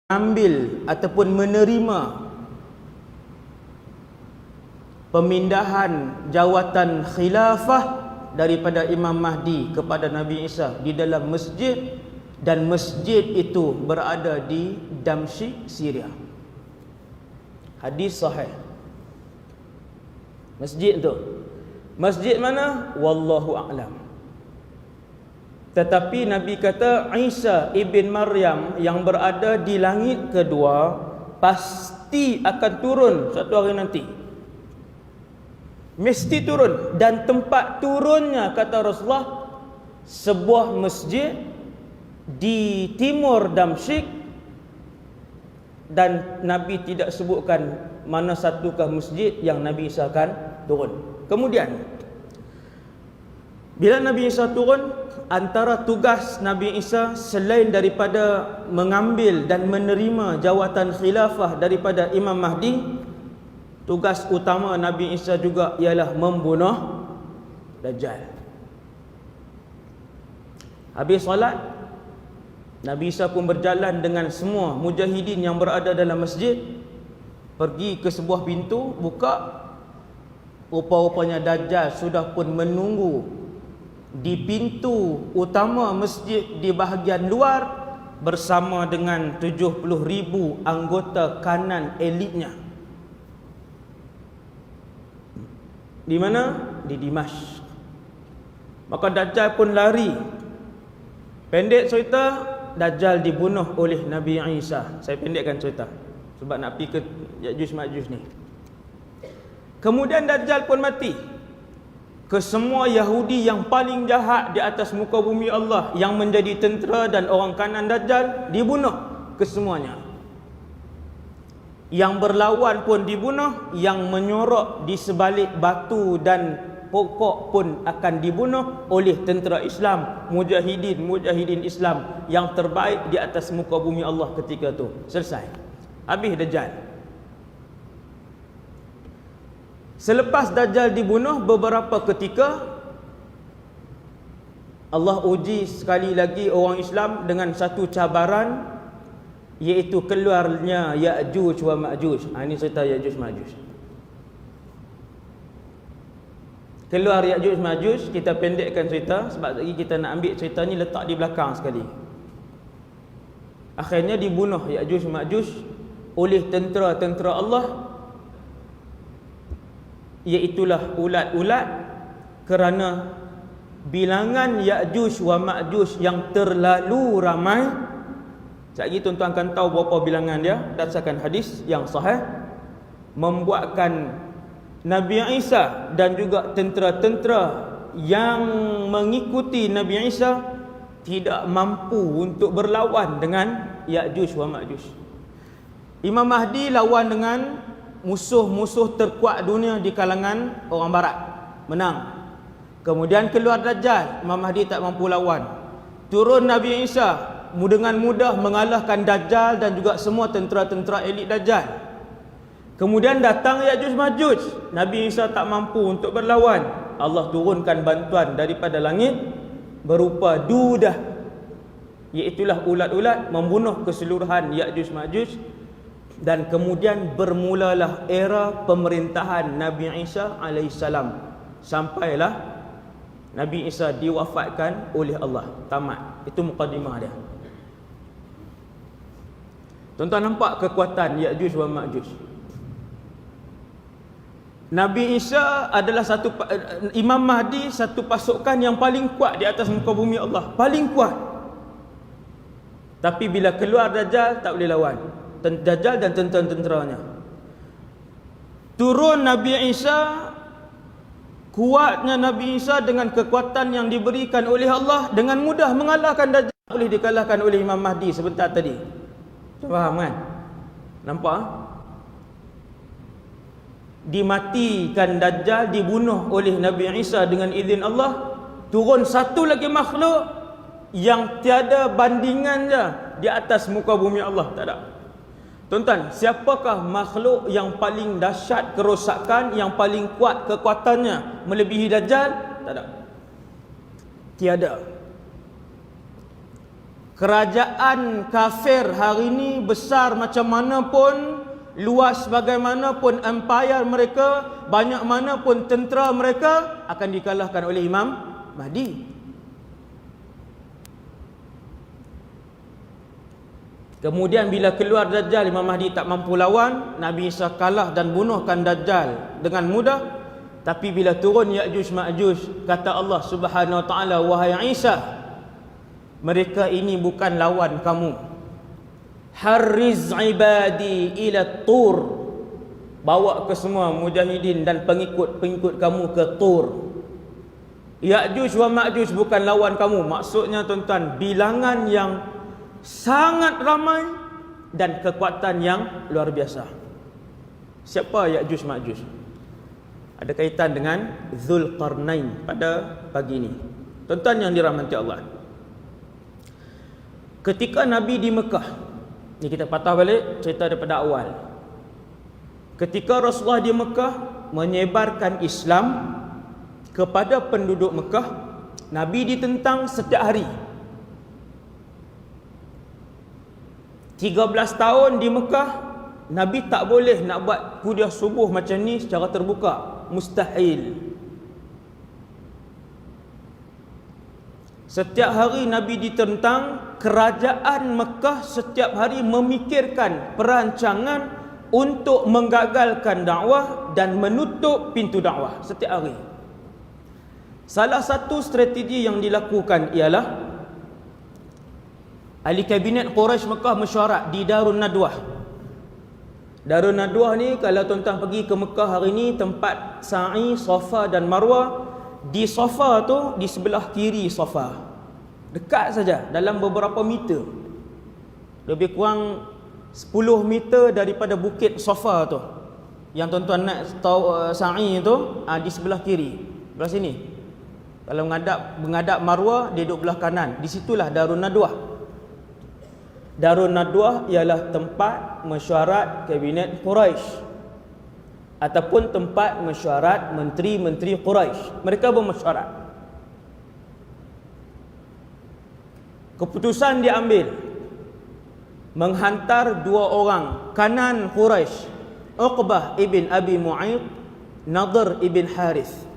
ambil ataupun menerima pemindahan jawatan khilafah daripada Imam Mahdi kepada Nabi Isa di dalam masjid, dan masjid itu berada di Damsyik, Syria. Hadis sahih. Masjid tu, masjid mana? Wallahu a'lam. Tetapi Nabi kata Isa ibn Maryam yang berada di langit kedua pasti akan turun suatu hari nanti. Mesti turun, dan tempat turunnya kata Rasulullah sebuah masjid di timur Damsyik, dan Nabi tidak sebutkan mana satukah masjid yang Nabi Isa akan turun. Kemudian bila Nabi Isa turun, antara tugas Nabi Isa selain daripada mengambil dan menerima jawatan khilafah daripada Imam Mahdi, tugas utama Nabi Isa juga ialah membunuh Dajjal. Habis solat, Nabi Isa pun berjalan dengan semua mujahidin yang berada dalam masjid, pergi ke sebuah pintu, buka. Rupa-rupanya Dajjal sudah pun menunggu di pintu utama masjid di bahagian luar bersama dengan 70,000 anggota kanan elitnya. Di mana? Di Dimashq. Maka Dajjal pun lari. Pendek cerita, Dajjal dibunuh oleh Nabi Isa. Saya pendekkan cerita sebab nak pergi ke Ya'juj Ma'juj ni. Kemudian Dajjal pun mati. Kesemua Yahudi yang paling jahat di atas muka bumi Allah, yang menjadi tentera dan orang kanan Dajjal, dibunuh kesemuanya. Yang berlawan pun dibunuh, yang menyorok di sebalik batu dan pokok pun akan dibunuh oleh tentera Islam, mujahidin Islam yang terbaik di atas muka bumi Allah ketika tu. Selesai. Habis Dajjal. Selepas Dajjal dibunuh beberapa ketika, Allah uji sekali lagi orang Islam dengan satu cabaran, iaitu keluarnya Ya'juj wa Ma'juj. Ini cerita Ya'juj Ma'juj. Keluar Ya'juj Ma'juj, kita pendekkan cerita sebab lagi kita nak ambil cerita ni letak di belakang sekali. Akhirnya dibunuh Ya'juj Ma'juj oleh tentera-tentera Allah, iaitulah ulat-ulat, kerana bilangan Ya'juj wa Ma'juj yang terlalu ramai. Sekejap lagi tuan-tuan akan tahu berapa bilangan dia berdasarkan hadis yang sahih, membuatkan Nabi Isa dan juga tentera-tentera yang mengikuti Nabi Isa tidak mampu untuk berlawan dengan Ya'juj wa Ma'juj. Imam Mahdi lawan dengan musuh-musuh terkuat dunia di kalangan orang barat, menang. Kemudian keluar Dajjal, Imam Mahdi tak mampu lawan. Turun Nabi Isa, dengan mudah mengalahkan Dajjal dan juga semua tentera-tentera elit Dajjal. Kemudian datang Ya'juj Ma'juj, Nabi Isa tak mampu untuk berlawan. Allah turunkan bantuan daripada langit berupa dudah, iaitulah ulat-ulat, membunuh keseluruhan Ya'juj Ma'juj. Dan kemudian bermulalah era pemerintahan Nabi Isa alaihissalam, sampailah Nabi Isa diwafatkan oleh Allah. Tamat. Itu mukadimah dia. Tuan-tuan nampak kekuatan Ya'juj wa Ma'juj. Nabi Isa adalah Imam Mahdi, satu pasukan yang paling kuat di atas muka bumi Allah, paling kuat. Tapi bila keluar Dajjal, tak boleh lawan Dajjal dan tentera-tenteranya. Turun Nabi Isa, kuatnya Nabi Isa dengan kekuatan yang diberikan oleh Allah, dengan mudah mengalahkan Dajjal. Boleh dikalahkan oleh Imam Mahdi sebentar tadi. Faham kan? Nampak? Dimatikan Dajjal, dibunuh oleh Nabi Isa dengan izin Allah. Turun satu lagi makhluk yang tiada bandingannya di atas muka bumi Allah. Tak ada. Tuan-tuan, siapakah makhluk yang paling dahsyat kerosakan, yang paling kuat kekuatannya melebihi Dajjal? Tak ada. Tiada. kerajaan kafir hari ini besar macam mana pun, luas bagaimanapun empire mereka, banyak mana pun tentera mereka, akan dikalahkan oleh Imam Mahdi. Kemudian bila keluar Dajjal, Imam Mahdi tak mampu lawan, Nabi Isa kalah dan bunuhkan Dajjal dengan mudah. Tapi bila turun Ya'juj Ma'juj, kata Allah Subhanahu Wa Ta'ala, wahai Isa, mereka ini bukan lawan kamu. Harriz ibadi ila tur, bawa ke semua mujahidin dan pengikut-pengikut kamu ke Tur. Ya'juj wa Ma'juj bukan lawan kamu. Maksudnya tuan-tuan, bilangan yang sangat ramai dan kekuatan yang luar biasa. Siapa Ya'juj Ma'juj? Ada kaitan dengan Zulqarnain pada pagi ini. Tuan-tuan yang dirahmati Allah, ketika Nabi di Mekah, ni kita patah balik cerita daripada awal. Ketika Rasulullah di Mekah menyebarkan Islam kepada penduduk Mekah, Nabi ditentang setiap hari. 13 tahun di Mekah, Nabi tak boleh nak buat kuliah subuh macam ni secara terbuka. Mustahil. Setiap hari Nabi ditentang. Kerajaan Mekah setiap hari memikirkan perancangan untuk menggagalkan dakwah dan menutup pintu dakwah setiap hari. Salah satu strategi yang dilakukan ialah ahli kabinet Quraisy Mekah mesyuarat di Darun Nadwah. Darun Nadwah ni, kalau tuan-tuan pergi ke Mekah hari ni, tempat sa'i, Safa dan Marwah. Di Safa tu, di sebelah kiri Safa, dekat saja, dalam beberapa meter, lebih kurang 10 meter daripada bukit Safa tu, yang tuan-tuan nak tahu sa'i tu, di sebelah kiri, belah sini. Kalau menghadap Marwah, dia duduk belah kanan. Di situlah Darun Nadwah. Darun Nadwah ialah tempat mesyuarat kabinet Quraisy ataupun tempat mesyuarat menteri-menteri Quraisy. Mereka bermesyuarat. Keputusan diambil menghantar dua orang kanan Quraisy, Uqbah ibn Abi Mu'ayth, Nadhr ibn Harith.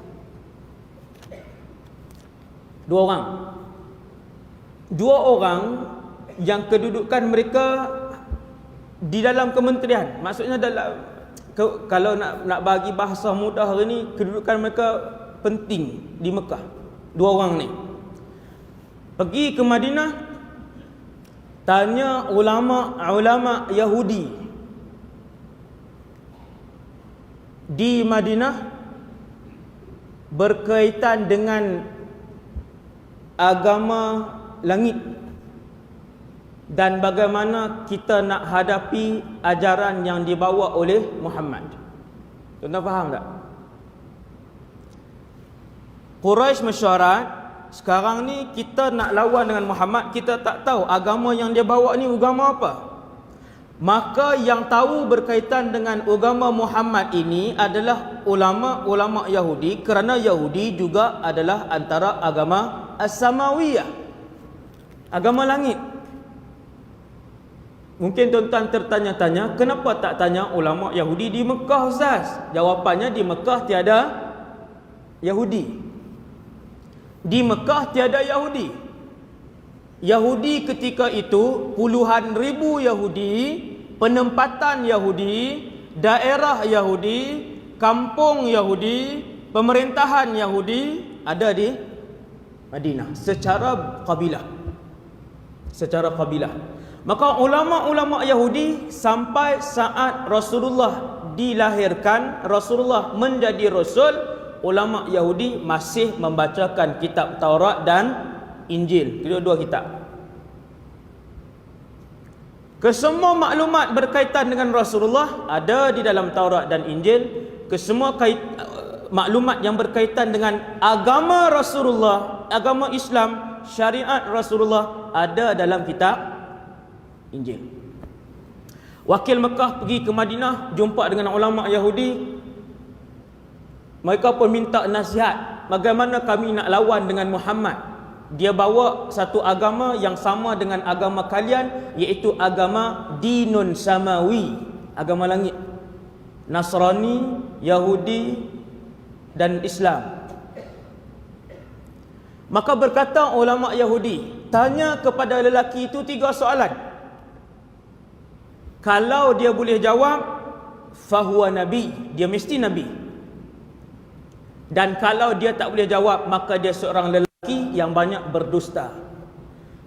Dua orang yang kedudukan mereka di dalam kementerian. Maksudnya kalau nak bagi bahasa mudah hari ni, kedudukan mereka penting di Mekah. Dua orang ni pergi ke Madinah, tanya ulama Yahudi di Madinah berkaitan dengan agama langit dan bagaimana kita nak hadapi ajaran yang dibawa oleh Muhammad. Tuan-tuan faham tak? Quraisy mesyuarat, sekarang ni kita nak lawan dengan Muhammad, kita tak tahu agama yang dia bawa ni agama apa. Maka yang tahu berkaitan dengan agama Muhammad ini adalah ulama-ulama Yahudi, kerana Yahudi juga adalah antara agama As-Samawiyah, agama langit. Mungkin tuan-tuan tertanya-tanya, kenapa tak tanya ulama Yahudi di Mekah, Ustaz? Jawapannya, di Mekah tiada Yahudi. Di Mekah tiada Yahudi. Yahudi ketika itu puluhan ribu Yahudi, penempatan Yahudi, daerah Yahudi, kampung Yahudi, pemerintahan Yahudi ada di Madinah secara kabilah. Maka ulama-ulama Yahudi sampai saat Rasulullah dilahirkan, Rasulullah menjadi Rasul, ulama Yahudi masih membacakan kitab Taurat dan Injil, kedua-dua kitab. Kesemua maklumat berkaitan dengan Rasulullah ada di dalam Taurat dan Injil. Kesemua maklumat yang berkaitan dengan agama Rasulullah, agama Islam, syariat Rasulullah ada dalam kitab Injil. Wakil Mekah pergi ke Madinah, jumpa dengan ulama Yahudi. Mereka pun minta nasihat, bagaimana kami nak lawan dengan Muhammad. dia bawa satu agama yang sama dengan agama kalian, iaitu agama dinun samawi, agama langit. Nasrani, Yahudi dan Islam. Maka berkata ulama Yahudi, tanya kepada lelaki itu 3 soalan. Kalau dia boleh jawab, fahuwa nabi, dia mesti nabi. Dan kalau dia tak boleh jawab, maka dia seorang lelaki yang banyak berdusta.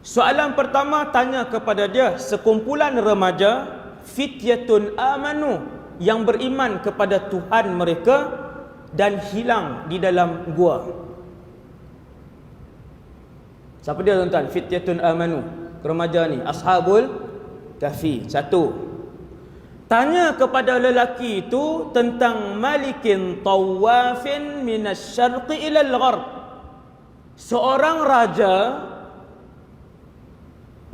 Soalan pertama tanya kepada dia sekumpulan remaja fityatun amanu, yang beriman kepada Tuhan mereka dan hilang di dalam gua. Siapa dia tuan-tuan? Fityatun amanu, remaja ni, ashabul kahfi. 1. Tanya kepada lelaki itu tentang malikin tawafin minasyarqi ilal gharb, seorang raja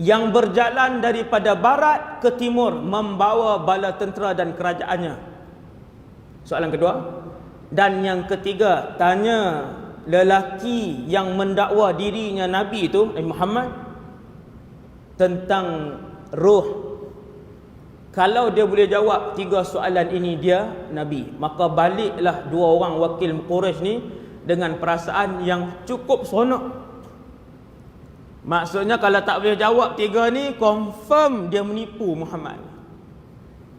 yang berjalan daripada barat ke timur membawa bala tentera dan kerajaannya. Soalan kedua. Dan yang ketiga, tanya lelaki yang mendakwa dirinya Nabi itu, Nabi Muhammad, tentang ruh. Kalau dia boleh jawab 3 soalan ini, dia Nabi. Maka baliklah 2 orang wakil Quraisy ni dengan perasaan yang cukup seronok. Maksudnya kalau tak boleh jawab 3 ni, confirm dia menipu Muhammad.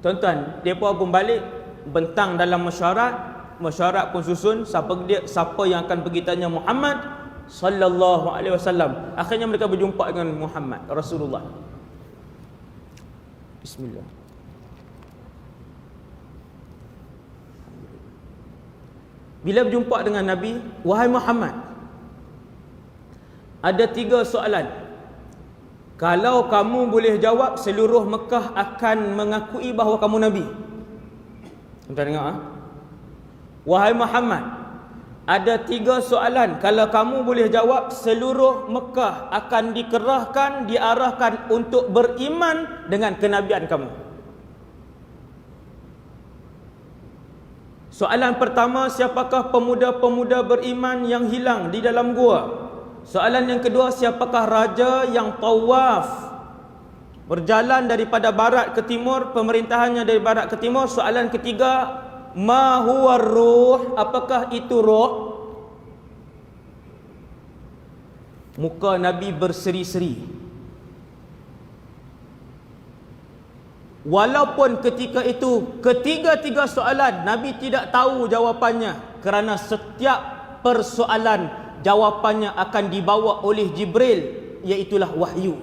Tuan-tuan, mereka pun balik bentang dalam mesyuarat pun susun siapa yang akan pergi tanya Muhammad sallallahu alaihi wasallam. Akhirnya mereka berjumpa dengan Muhammad Rasulullah. Bismillah. Bila berjumpa dengan Nabi, wahai Muhammad, ada 3 soalan. Kalau kamu boleh jawab, seluruh Mekah akan mengakui bahawa kamu Nabi. Tuan dengar ha? Wahai Muhammad, ada 3 soalan. Kalau kamu boleh jawab, seluruh Mekah akan dikerahkan, diarahkan untuk beriman dengan kenabian kamu. Soalan pertama, siapakah pemuda-pemuda beriman yang hilang di dalam gua? Soalan yang kedua, siapakah raja yang tawaf, berjalan daripada barat ke timur, pemerintahannya dari barat ke timur? Soalan ketiga, ma huwa ruh, apakah itu roh? Muka Nabi berseri-seri. Walaupun ketika itu ketiga-tiga soalan Nabi tidak tahu jawapannya, kerana setiap persoalan jawapannya akan dibawa oleh Jibril, iaitulah wahyu.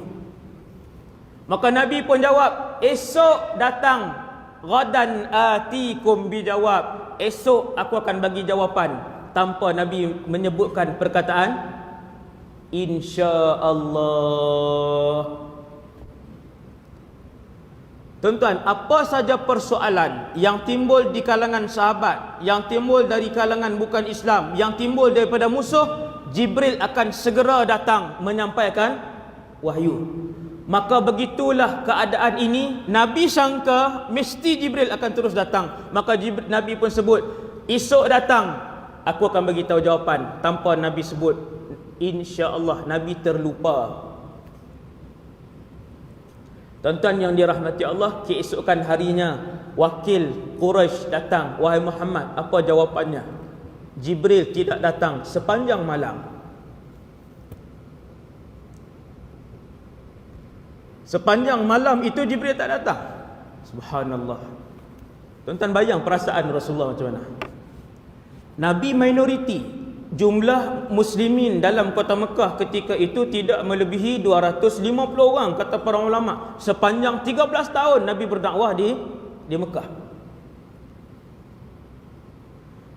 Maka Nabi pun jawab, esok datang, ghadan atikum bijawab, esok aku akan bagi jawapan, tanpa Nabi menyebutkan perkataan insya-Allah. Tuan-tuan, apa saja persoalan yang timbul di kalangan sahabat, yang timbul dari kalangan bukan Islam, yang timbul daripada musuh, Jibril akan segera datang menyampaikan wahyu. Maka begitulah keadaan ini. Nabi sangka mesti Jibril akan terus datang. Maka Nabi pun sebut, esok datang aku akan bagi tahu jawapan, tanpa Nabi sebut insya-Allah. Nabi terlupa. Tuan-tuan yang dirahmati Allah, keesokan harinya wakil Quraisy datang, wahai Muhammad, apa jawapannya? Jibril tidak datang sepanjang malam. Sepanjang malam itu Jibril tak datang. Subhanallah. Tuan-tuan bayang perasaan Rasulullah macam mana. Nabi minoriti, jumlah muslimin dalam kota Mekah ketika itu tidak melebihi 250 orang, kata para ulama. Sepanjang 13 tahun Nabi berdakwah di Mekah.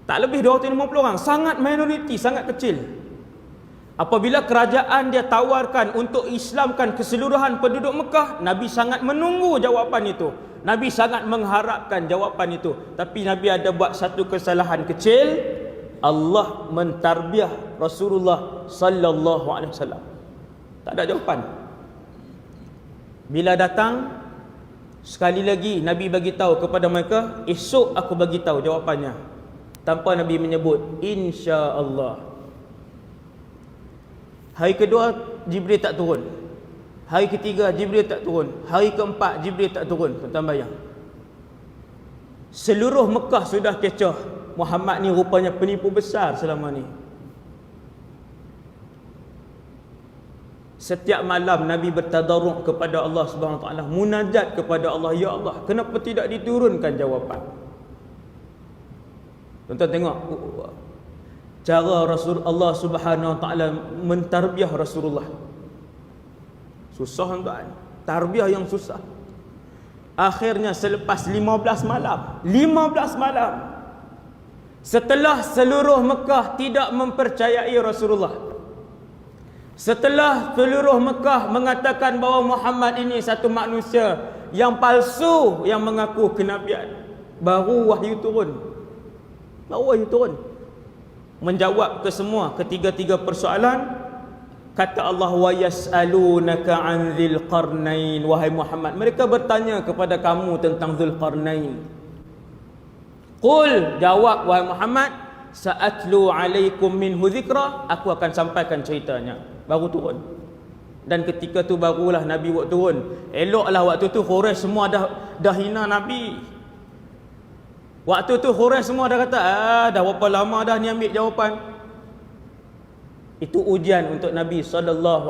Tak lebih 250 orang, sangat minoriti, sangat kecil. Apabila kerajaan dia tawarkan untuk Islamkan keseluruhan penduduk Mekah, Nabi sangat menunggu jawapan itu. Nabi sangat mengharapkan jawapan itu. Tapi Nabi ada buat satu kesalahan kecil. Allah mentarbiah Rasulullah sallallahu alaihi wasallam. Tak ada jawapan. Bila datang, sekali lagi Nabi bagi tahu kepada mereka, esok aku bagi tahu jawapannya, tanpa Nabi menyebut insya-Allah. Hari kedua Jibril tak turun. Hari ketiga Jibril tak turun. Hari keempat Jibril tak turun. Tuan-tuan bayang. Seluruh Mekah sudah kecoh. Muhammad ni rupanya penipu besar selama ni. Setiap malam Nabi bertadarruk kepada Allah Subhanahu Wa Taala, munajat kepada Allah, ya Allah, kenapa tidak diturunkan jawapan? Tuan-tuan tengok cara Rasul Allah Subhanahu Wa Taala mentarbiah Rasulullah. Susah tuan, tarbiyah yang susah. Akhirnya selepas 15 malam, setelah seluruh Mekah tidak mempercayai Rasulullah, setelah seluruh Mekah mengatakan bahawa Muhammad ini satu manusia yang palsu yang mengaku kenabian, baru wahyu turun. Menjawab ke semua ketiga-tiga persoalan. Kata Allah, wa yas'alunaka 'an dzil qarnain, wahai Muhammad, mereka bertanya kepada kamu tentang Dzul Qarnain. Qul, jawab wahai Muhammad, sa'atlu 'alaikum minhu dzikra, aku akan sampaikan ceritanya. Baru turun. Dan ketika tu barulah Nabi buat turun. Eloklah waktu tu Quraisy semua dah hina Nabi. Waktu tu Quraisy semua dah kata, dah berapa lama dah ni ambil jawapan. Itu ujian untuk Nabi SAW.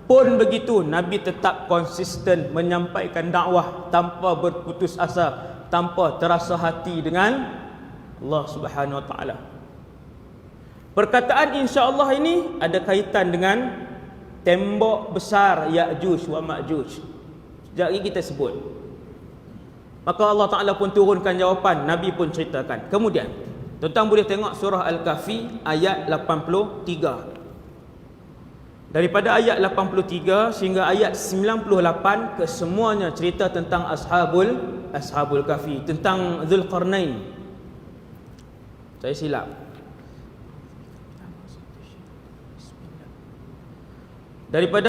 Pun begitu, Nabi tetap konsisten menyampaikan dakwah tanpa berputus asa, tanpa terasa hati dengan Allah Subhanahu Wa Taala. Perkataan insya-Allah ini ada kaitan dengan tembok besar Ya'juj wa Ma'juj. Sekejap lagi kita sebut. Maka Allah Ta'ala pun turunkan jawapan, Nabi pun ceritakan. Kemudian, tuan-tuan boleh tengok surah Al-Kahfi ayat 83. Daripada ayat 83 sehingga ayat 98, kesemuanya cerita tentang Ashabul Kahfi, tentang Dzul Qarnain. Saya silap. Daripada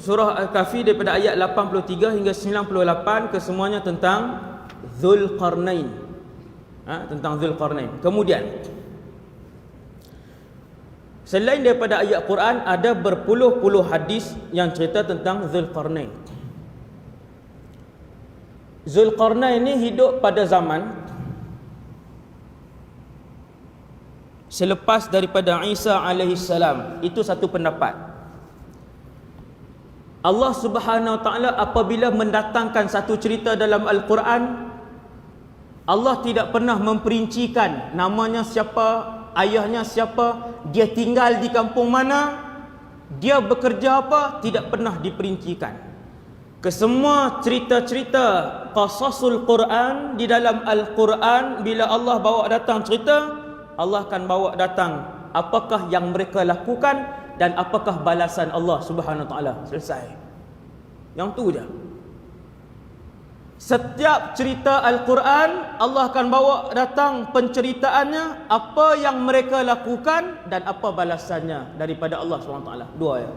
surah Al-Kahfi, daripada ayat 83 hingga 98, kesemuanya tentang Dzul Qarnain. Tentang Dzul Qarnain. Kemudian, selain daripada ayat Quran, ada berpuluh-puluh hadis yang cerita tentang Dzul Qarnain. Dzul Qarnain ini hidup pada zaman selepas daripada Isa alaihissalam. Itu satu pendapat. Allah Subhanahu Wa Taala apabila mendatangkan satu cerita dalam Al-Quran, Allah tidak pernah memperincikan namanya siapa, ayahnya siapa, dia tinggal di kampung mana, dia bekerja apa, tidak pernah diperincikan. Kesemua cerita-cerita qasasul Quran di dalam Al-Quran, bila Allah bawa datang cerita, Allah akan bawa datang apakah yang mereka lakukan dan apakah balasan Allah Subhanahu Wa Taala. Selesai. Yang tu je. Setiap cerita Al-Quran, Allah akan bawa datang penceritaannya, apa yang mereka lakukan dan apa balasannya daripada Allah Subhanahu Wa Taala. Dua ya.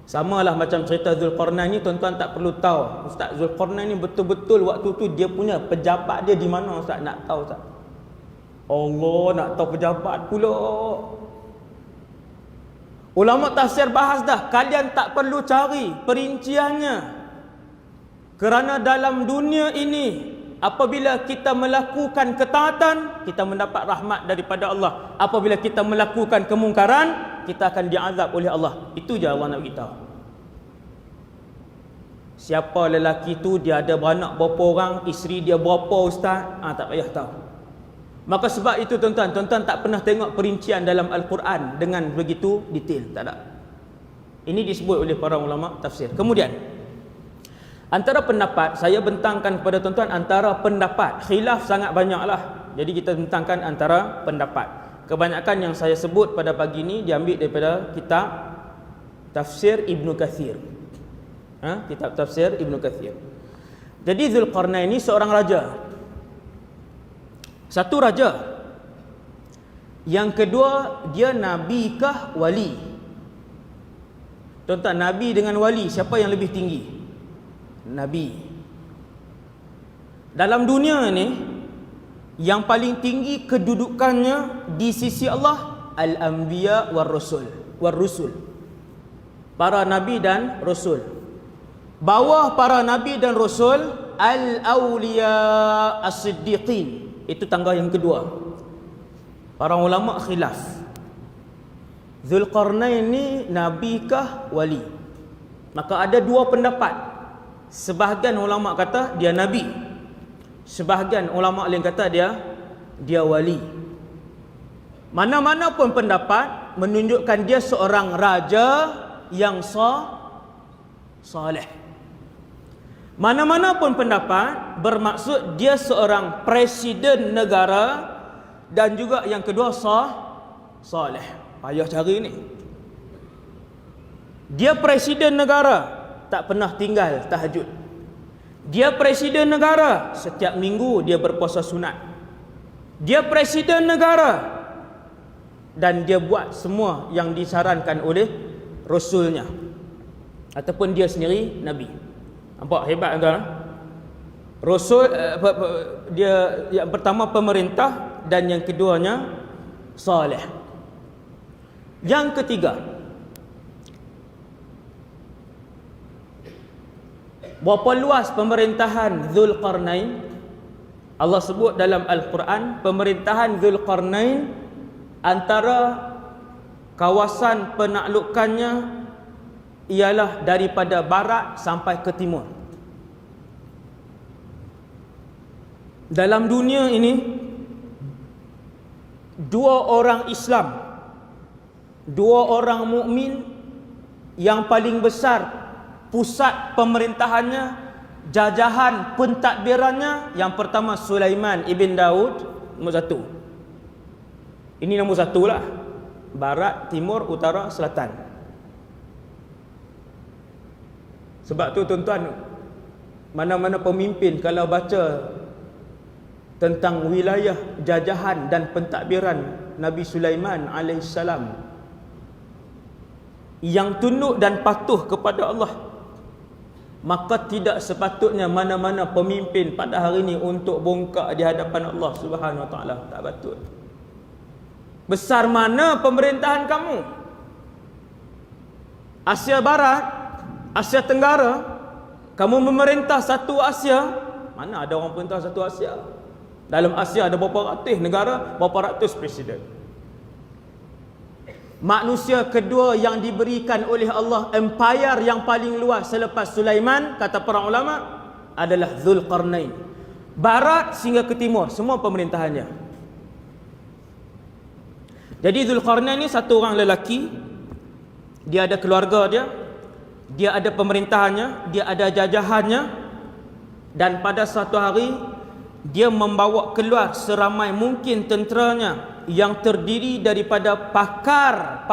Samalah macam cerita Zulkarnain ni, tuan-tuan tak perlu tahu Ustaz Zulkarnain ni betul-betul waktu tu dia punya pejabat dia di mana. Ustaz nak tahu Ustaz? Allah nak tahu pejabat pula. Ulama tafsir bahas dah, kalian tak perlu cari perinciannya. Kerana dalam dunia ini, apabila kita melakukan ketaatan, kita mendapat rahmat daripada Allah. Apabila kita melakukan kemungkaran, kita akan diazab oleh Allah. Itu je Allah nak beritahu. Siapa lelaki tu, dia ada beranak berapa orang, isteri dia berapa ustaz, tak payah tahu. Maka sebab itu tuan-tuan tak pernah tengok perincian dalam Al-Quran dengan begitu detail, tak ada. Ini disebut oleh para ulama tafsir. Kemudian, antara pendapat, saya bentangkan kepada tuan-tuan antara pendapat, khilaf sangat banyaklah. Jadi kita bentangkan antara pendapat. Kebanyakan yang saya sebut pada pagi ini diambil daripada kitab Tafsir Ibnu Katsir. Kitab Tafsir Ibnu Katsir. Jadi Zulkarnain ini seorang raja. Satu raja. Yang kedua, dia nabi kah wali? Tuan-tuan, nabi dengan wali, siapa yang lebih tinggi? Nabi. Dalam dunia ni, yang paling tinggi kedudukannya di sisi Allah al-anbiya war rusul. Para nabi dan rasul. Bawah para nabi dan rasul, al-awliya as-siddiqin. Itu tangga yang kedua. Para ulama khilaf. Zulkarnain ni nabi kah wali? Maka ada dua pendapat. Sebahagian ulama kata dia nabi. Sebahagian ulama lain kata dia wali. Mana-mana pun pendapat menunjukkan dia seorang raja yang saleh. Mana-mana pun pendapat bermaksud dia seorang presiden negara, dan juga yang kedua saleh. Payah cari ni. Dia presiden negara, tak pernah tinggal tahajud. Dia presiden negara, setiap minggu dia berpuasa sunat. Dia presiden negara, dan dia buat semua yang disarankan oleh rasulnya ataupun dia sendiri nabi. Nampak hebat tuan? Rasul dia yang pertama pemerintah, dan yang keduanya saleh. Yang ketiga, berapa luas pemerintahan Zulkarnain? Allah sebut dalam Al-Quran, pemerintahan Zulkarnain antara kawasan penaklukannya ialah daripada barat sampai ke timur. Dalam dunia ini, dua orang Islam, dua orang mukmin yang paling besar pusat pemerintahannya, jajahan pentadbirannya, yang pertama Sulaiman ibn Daud, nombor satu. Ini nombor satu lah. Barat, timur, utara, selatan. Sebab tu tuan-tuan, mana-mana pemimpin kalau baca tentang wilayah jajahan dan pentadbiran Nabi Sulaiman alaihissalam yang tunduk dan patuh kepada Allah, maka tidak sepatutnya mana-mana pemimpin pada hari ini untuk bongkak di hadapan Allah Subhanahu Wa Taala. Tak patut. Besar mana pemerintahan kamu? Asia Barat, Asia Tenggara, kamu memerintah satu Asia. Mana ada orang perintah satu Asia? Dalam Asia ada berapa ratus negara, berapa ratus presiden. Manusia kedua yang diberikan oleh Allah empire yang paling luas selepas Sulaiman, kata para ulama, adalah Zulkarnain. Barat sehingga ke timur, semua pemerintahannya. Jadi Zulkarnain ni satu orang lelaki, dia ada keluarga dia ada pemerintahannya, dia ada jajahannya, dan pada satu hari dia membawa keluar seramai mungkin tenteranya yang terdiri daripada pakar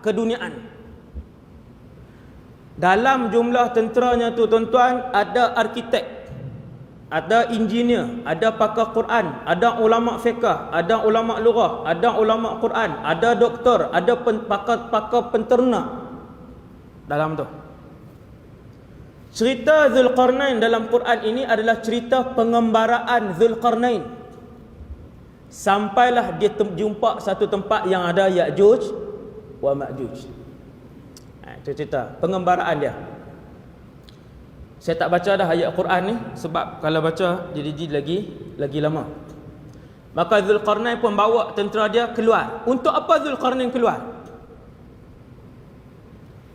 keduniaan. Dalam jumlah tenteranya tu tuan-tuan, ada arkitek, ada engineer, ada pakar Quran, ada ulama fiqh, ada ulama lughah, ada ulama Quran, ada doktor, ada pakar penternak dalam tu. Cerita Zulkarnain dalam Quran ini adalah cerita pengembaraan Zulkarnain. Sampailah dia jumpa satu tempat yang ada Ya'juj wa Ma'juj. Itu cerita pengembaraan dia. Saya tak baca dah ayat Quran ni, sebab kalau baca jadi lagi lama. Maka Zulkarnain pun bawa tentera dia keluar. Untuk apa Zulkarnain keluar?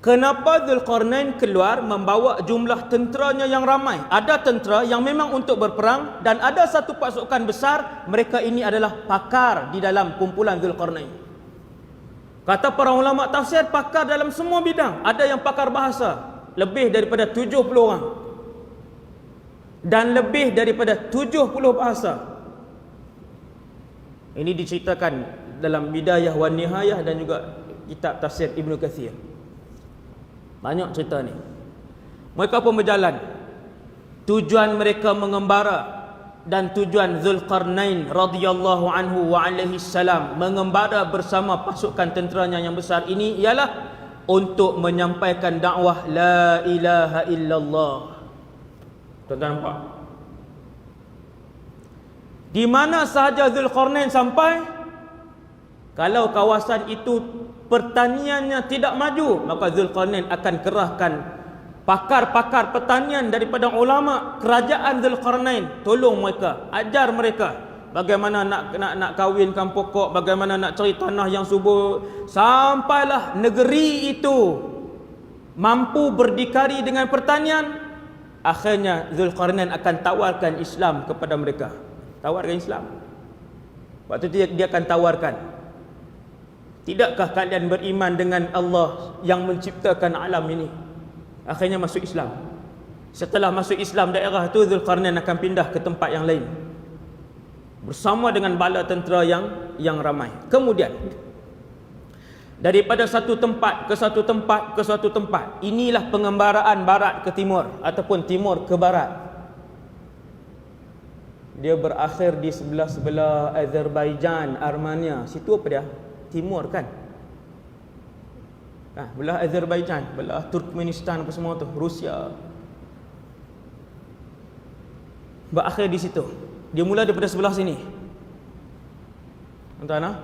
Kenapa Zulkarnain keluar membawa jumlah tenteranya yang ramai? Ada tentera yang memang untuk berperang, dan ada satu pasukan besar, mereka ini adalah pakar di dalam kumpulan Zulkarnain. Kata para ulama tafsir, pakar dalam semua bidang. Ada yang pakar bahasa, lebih daripada 70 orang. Dan lebih daripada 70 bahasa. Ini diceritakan dalam Bidayah wan Nihayah dan juga kitab tafsir Ibn Kathir. Banyak cerita ni. Mereka pun berjalan. Tujuan mereka mengembara, dan tujuan Zulkarnain radhiyallahu anhu wa alaihi salam mengembara bersama pasukan tenteranya yang besar ini ialah untuk menyampaikan dakwah la ilaha illallah. Tuan-tuan nampak? Di mana sahaja Zulkarnain sampai, Kalau kawasan itu pertaniannya tidak maju, maka Zulkarnain akan kerahkan pakar-pakar pertanian daripada ulama kerajaan Zulkarnain, tolong mereka, ajar mereka bagaimana nak kawinkan pokok, bagaimana nak cari tanah yang subur, sampailah negeri itu mampu berdikari dengan pertanian. Akhirnya Zulkarnain akan tawarkan Islam kepada mereka. Tawarkan Islam. Waktu itu dia akan tawarkan, tidakkah kalian beriman dengan Allah yang menciptakan alam ini? Akhirnya masuk Islam. Setelah masuk Islam, daerah itu Zulkarnain akan pindah ke tempat yang lain bersama dengan bala tentera yang ramai. Kemudian daripada satu tempat ke satu tempat ke satu tempat, inilah pengembaraan barat ke timur ataupun timur ke barat. Dia berakhir di sebelah-sebelah Azerbaijan, Armenia. Situ apa dia? Timur kan? Belah Azerbaijan, belah Turkmenistan apa semua tu, Rusia. Berakhir di situ. Dia mula daripada sebelah sini. Tuan-tuan,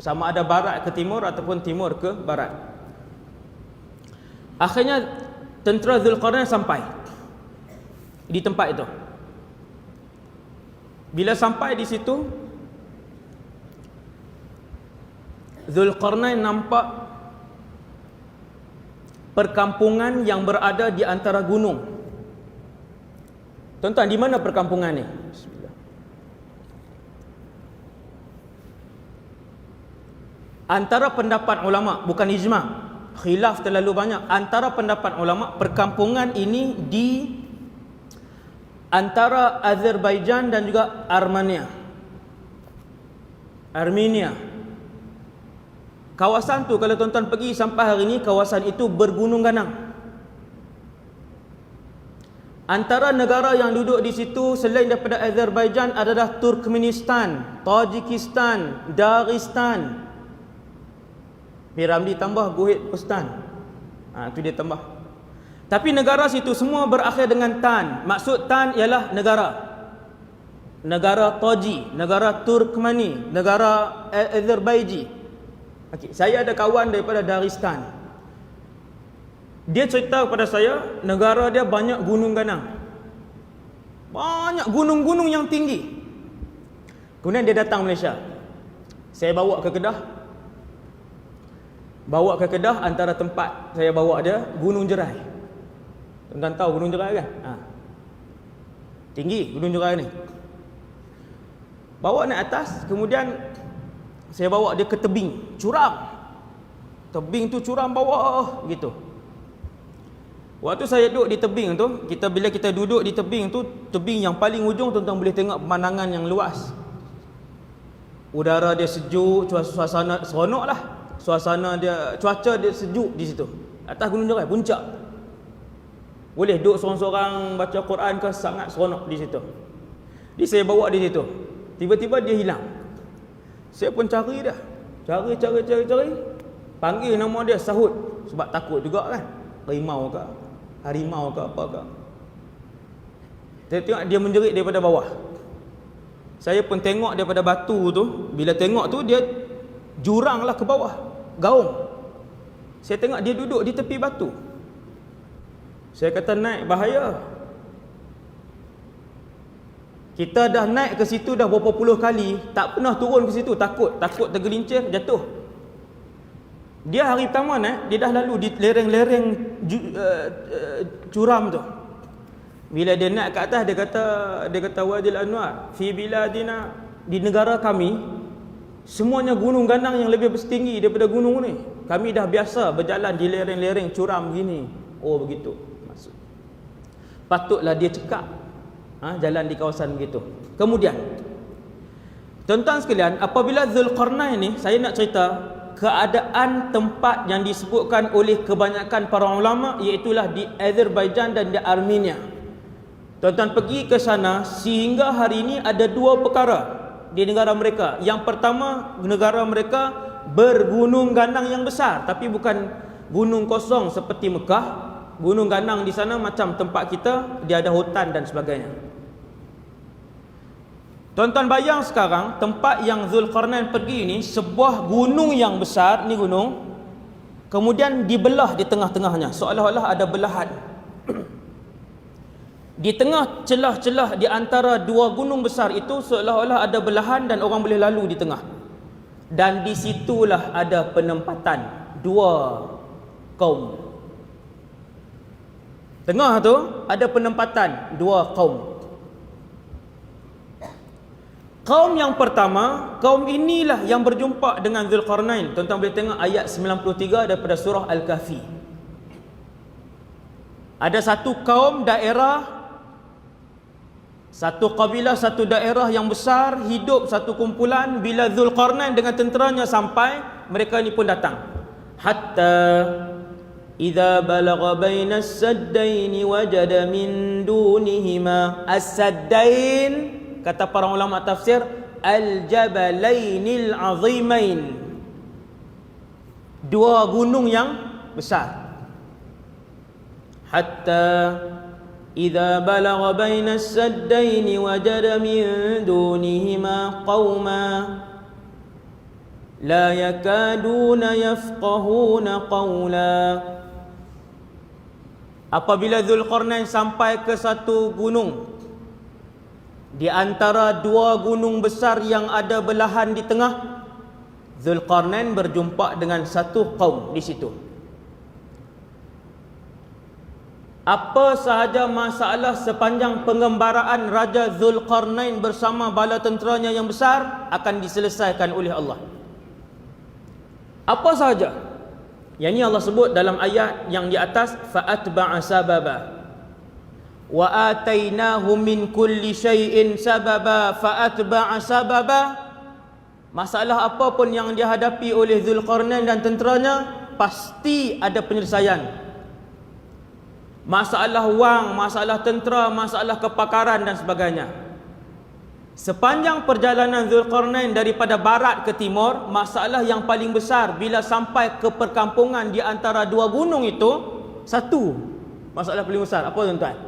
sama ada barat ke timur ataupun timur ke barat. Akhirnya tentera Zulkarnain sampai di tempat itu. Bila sampai di situ, Zulkarnain nampak perkampungan yang berada di antara gunung. Tuan-tuan, di mana perkampungan ni? Antara pendapat ulama, bukan ijma', khilaf terlalu banyak. Antara pendapat ulama, perkampungan ini di antara Azerbaijan dan juga Armenia. Kawasan tu kalau tuan-tuan pergi sampai hari ini, kawasan itu bergunung ganang. Antara negara yang duduk di situ selain daripada Azerbaijan adalah Turkmenistan, Tajikistan, Dagestan. Piramli tambah Guhitbustan. Itu dia tambah. Tapi negara situ semua berakhir dengan tan. Maksud tan ialah negara. Negara Taji, negara Turkmeni, negara Azerbaijan. Okay, saya ada kawan daripada Dagestan. Dia cerita kepada saya, negara dia banyak gunung ganang. Banyak gunung-gunung yang tinggi. Kemudian dia datang Malaysia. Saya bawa ke Kedah. Antara tempat saya bawa dia, Gunung Jerai. Tuan-tuan tahu Gunung Jerai kan? Tinggi Gunung Jerai ni. Bawa naik atas, kemudian saya bawa dia ke tebing, curam. Tebing tu curam bawah gitu. Waktu saya duduk di tebing tu, bila kita duduk di tebing tu, tebing yang paling ujung, tuan-tuan boleh tengok pemandangan yang luas. Udara dia sejuk, suasana seronok lah. Cuaca dia sejuk di situ. Atas Gunung Jerai, puncak. Boleh duduk seorang-seorang baca Quran ke, sangat seronok di situ. Jadi saya bawa di situ. Tiba-tiba dia hilang. Saya pun cari dia. Cari. Panggil nama dia, sahut. Sebab takut juga kan. Harimau ke apa ke. Saya tengok dia menjerit daripada bawah. Saya pun tengok daripada batu tu. Bila tengok tu, dia juranglah ke bawah. Gaung. Saya tengok dia duduk di tepi batu. Saya kata, naik bahaya. Kita dah naik ke situ dah berapa puluh kali, tak pernah turun ke situ, takut tergelincir, jatuh. Dia hari pertama naik, dia dah lalu di lereng-lereng curam tu. Bila dia naik ke atas, dia kata Wadil Anwar, fi biladina, di negara kami semuanya gunung ganang yang lebih setinggi daripada gunung ni. Kami dah biasa berjalan di lereng-lereng curam begini. Oh begitu. Patutlah dia cekak jalan di kawasan begitu. Kemudian tuan-tuan sekalian, apabila Zulkarnain ni, saya nak cerita keadaan tempat yang disebutkan oleh kebanyakan para ulama, iaitulah di Azerbaijan dan di Armenia. Tuan-tuan pergi ke sana, sehingga hari ini ada dua perkara di negara mereka. Yang pertama, negara mereka bergunung ganang yang besar, tapi bukan gunung kosong seperti Mekah. Gunung ganang di sana macam tempat kita, dia ada hutan dan sebagainya. Tuan-tuan bayang sekarang tempat yang Zulkarnain pergi ini sebuah gunung yang besar, ni gunung, kemudian dibelah di tengah-tengahnya, seolah-olah ada belahan. Di tengah celah-celah di antara dua gunung besar itu seolah-olah ada belahan dan orang boleh lalu di tengah. Dan disitulah ada penempatan dua kaum. Tengah tu ada penempatan dua kaum. Kaum yang pertama, kaum inilah yang berjumpa dengan Zulkarnain. Tuan-tuan boleh tengok ayat 93 daripada surah Al-Kahfi. Ada satu kaum daerah, satu kabilah, satu daerah yang besar, hidup satu kumpulan. Bila Zulkarnain dengan tenteranya sampai, mereka ni pun datang. Hatta idza balagha bainas saddaini wajada min dunihima as-saddain, kata para ulama tafsir, al-jabalainil azimain, dua gunung yang besar. Hatta idza balagha bainas saddaini wajada min dunihima qauma la yakaduna yafqahuna qawla. Apabila Zulkarnain sampai ke satu gunung di antara dua gunung besar yang ada belahan di tengah, Zulkarnain berjumpa dengan satu kaum di situ. Apa sahaja masalah sepanjang pengembaraan Raja Zulkarnain bersama bala tenteranya yang besar akan diselesaikan oleh Allah. Apa sahaja. Yang ini Allah sebut dalam ayat yang di atas, fa'atba'a sababa wa atainahu min kulli syai'in sababa fa'atba'a sababa. Masalah apapun yang dihadapi oleh Zulkarnain dan tenteranya pasti ada penyelesaian. Masalah wang, masalah tentera, masalah kepakaran dan sebagainya. Sepanjang perjalanan Zulkarnain daripada barat ke timur, masalah yang paling besar bila sampai ke perkampungan di antara dua gunung itu, satu masalah paling besar. Apa tuan-tuan?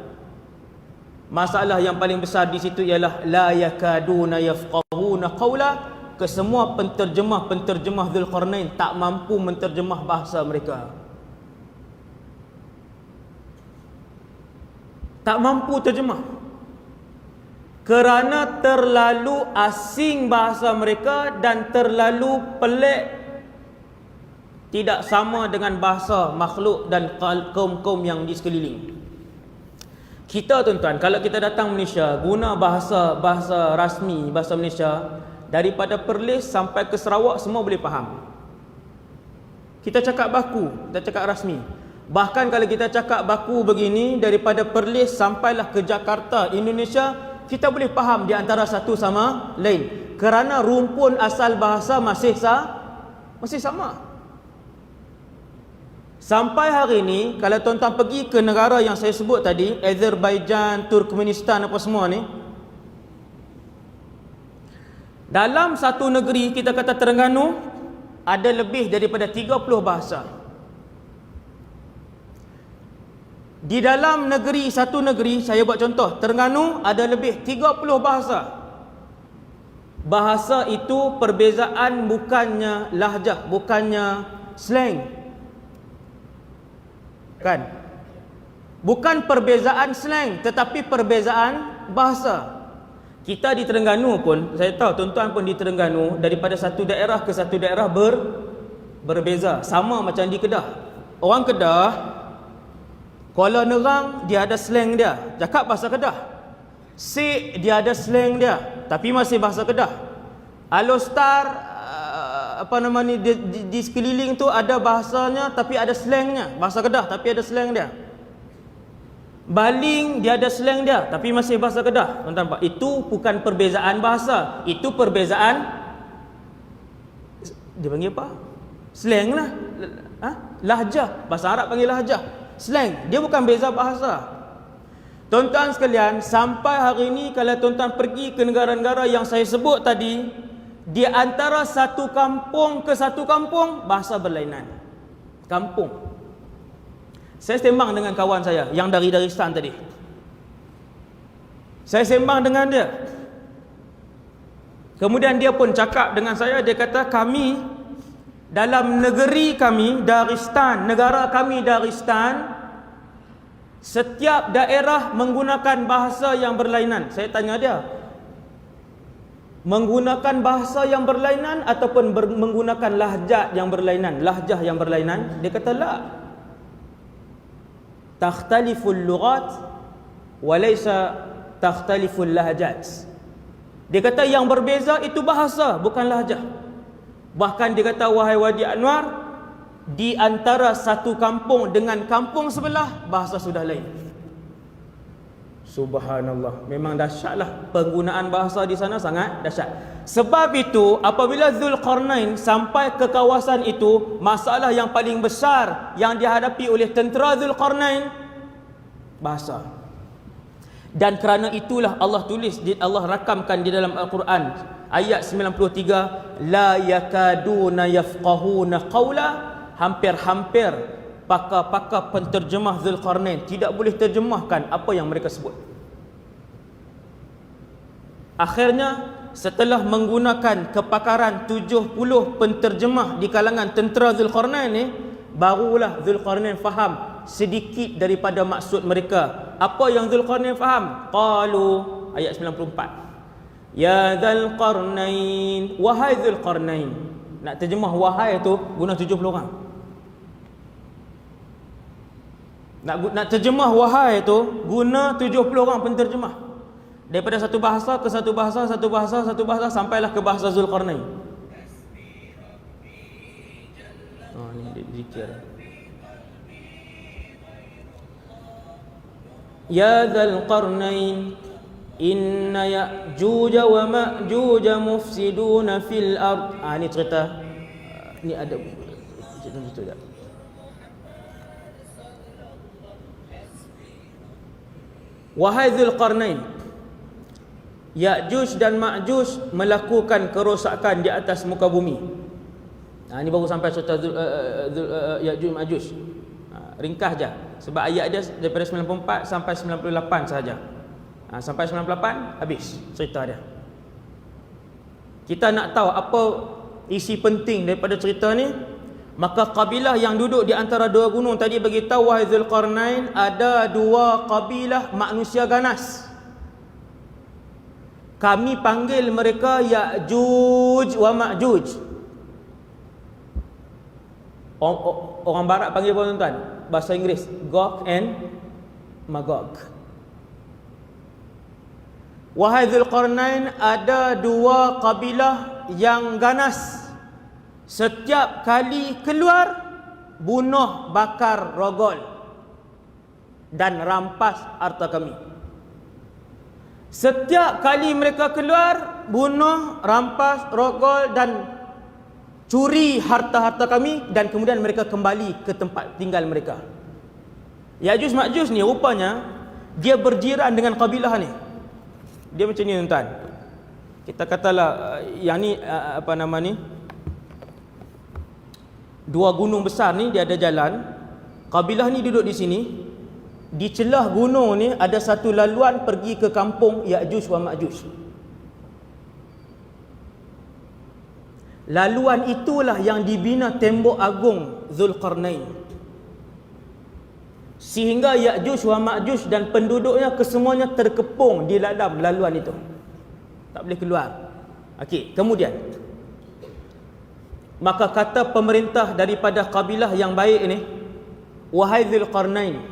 Masalah yang paling besar di situ ialah la yakaduna yafqahuna qawla. Kesemua penterjemah Zulkarnain tak mampu menterjemah bahasa mereka. Tak mampu terjemah. Kerana terlalu asing bahasa mereka dan terlalu pelik, tidak sama dengan bahasa makhluk dan kaum-kaum yang di sekeliling. Kita tuan-tuan, kalau kita datang Malaysia, guna bahasa rasmi, bahasa Malaysia, daripada Perlis sampai ke Sarawak semua boleh faham. Kita cakap baku, kita cakap rasmi. Bahkan kalau kita cakap baku begini, daripada Perlis sampailah ke Jakarta, Indonesia, kita boleh faham di antara satu sama lain. Kerana rumpun asal bahasa masih sama. Sampai hari ini, kalau tuan-tuan pergi ke negara yang saya sebut tadi, Azerbaijan, Turkmenistan, apa semua ni, dalam satu negeri, kita kata Terengganu, ada lebih daripada 30 bahasa. Di dalam negeri, satu negeri, saya buat contoh, Terengganu ada lebih 30 bahasa. Bahasa itu perbezaan bukannya lahjah, bukannya slang. Kan? Bukan perbezaan slang, tetapi perbezaan bahasa. Kita di Terengganu pun, saya tahu tuan-tuan pun di Terengganu, daripada satu daerah ke satu daerah berbeza. Sama macam di Kedah. Orang Kedah, Kuala Nerang, dia ada slang dia, cakap bahasa Kedah. Sik, dia ada slang dia, tapi masih bahasa Kedah. Alostar, di sekeliling tu ada bahasanya, tapi ada slangnya, bahasa Kedah, tapi ada slang dia. Baling, dia ada slang dia, tapi masih bahasa Kedah. Tuan-tuan, itu bukan perbezaan bahasa, itu perbezaan, dia panggil apa? Slang lah. Lahjah, bahasa Arab panggil lahjah. Slang, dia bukan beza bahasa. Tuan-tuan sekalian, sampai hari ini kalau tuan-tuan pergi ke negara-negara yang saya sebut tadi, di antara satu kampung ke satu kampung, bahasa berlainan. Kampung. Saya sembang dengan kawan saya yang dari Dagestan tadi. Saya sembang dengan dia. Kemudian dia pun cakap dengan saya, dia kata kami dalam negeri kami Dagestan, negara kami Dagestan, setiap daerah menggunakan bahasa yang berlainan. Saya tanya dia, menggunakan bahasa yang berlainan ataupun menggunakan lahjat yang berlainan, lahjah yang berlainan? Dia kata la, takhtaliful lughat walaysa takhtaliful lahjat. Dia kata yang berbeza itu bahasa, bukan lahjah. Bahkan dia kata, wahai Wadi Anwar, di antara satu kampung dengan kampung sebelah, bahasa sudah lain. Subhanallah, memang dahsyatlah penggunaan bahasa di sana, sangat dahsyat. Sebab itu apabila Zulkarnain sampai ke kawasan itu, masalah yang paling besar yang dihadapi oleh tentera Zulkarnain, bahasa. Dan kerana itulah Allah tulis, Allah rakamkan di dalam Al-Quran ayat 93, la yakaduna yafqahuna qawla, hampir-hampir pakar-pakar penterjemah Zulkarnain tidak boleh terjemahkan apa yang mereka sebut. Akhirnya setelah menggunakan kepakaran 70 penterjemah di kalangan tentera Zulkarnain ni, barulah Zulkarnain faham sedikit daripada maksud mereka. Apa yang Zulkarnain faham? Qalu, ayat 94, ya Zulkarnain, wahai Zulkarnain. Nak terjemah wahai tu guna 70 orang. Nak terjemah wahai tu guna 70 orang penterjemah. Daripada satu bahasa ke satu bahasa, satu bahasa, satu bahasa, sampailah ke bahasa Zulkarnain. Oh, ni zikir. Ya Zulkarnain, inna Ya'juj wa Ma'juj mufsiduna fil ard. Ni cerita, ni ada cerita itu tak? Wahai Zulkarnain, Ya'juj dan Ma'juj melakukan kerosakan di atas muka bumi. Ini baru sampai cerita Ya'juj Ma'juj. Ringkas je, sebab ayat dia daripada 94 sampai 98 saja. Sampai 98 habis cerita dia. Kita nak tahu apa isi penting daripada cerita ni, maka kabilah yang duduk di antara dua gunung tadi bagi tahu, wahai Zulkarnain, ada dua kabilah manusia ganas. Kami panggil mereka Ya'juj wa Ma'juj. Orang barat panggil apa tuan-tuan? Bahasa Inggeris, Gog and Magog. Wahai Zulkarnain, ada dua kabilah yang ganas. Setiap kali keluar, bunuh, bakar, rogol dan rampas harta kami. Setiap kali mereka keluar, bunuh, rampas, rogol dan curi harta-harta kami, dan kemudian mereka kembali ke tempat tinggal mereka. Ya'juj Ma'juj ni rupanya dia berjiran dengan kabilah ni. Dia macam ni tuan-tuan. Kita katalah yang ni apa nama ni, dua gunung besar ni dia ada jalan. Kabilah ni duduk di sini. Di celah gunung ni ada satu laluan pergi ke kampung Ya'juj wa Ma'juj. Laluan itulah yang dibina tembok agung Zulkarnain, sehingga Ya'juj wa Ma'juj dan penduduknya kesemuanya terkepung di dalam laluan itu, tak boleh keluar. Okey, kemudian maka kata pemerintah daripada kabilah yang baik ini, wahai Zulkarnain,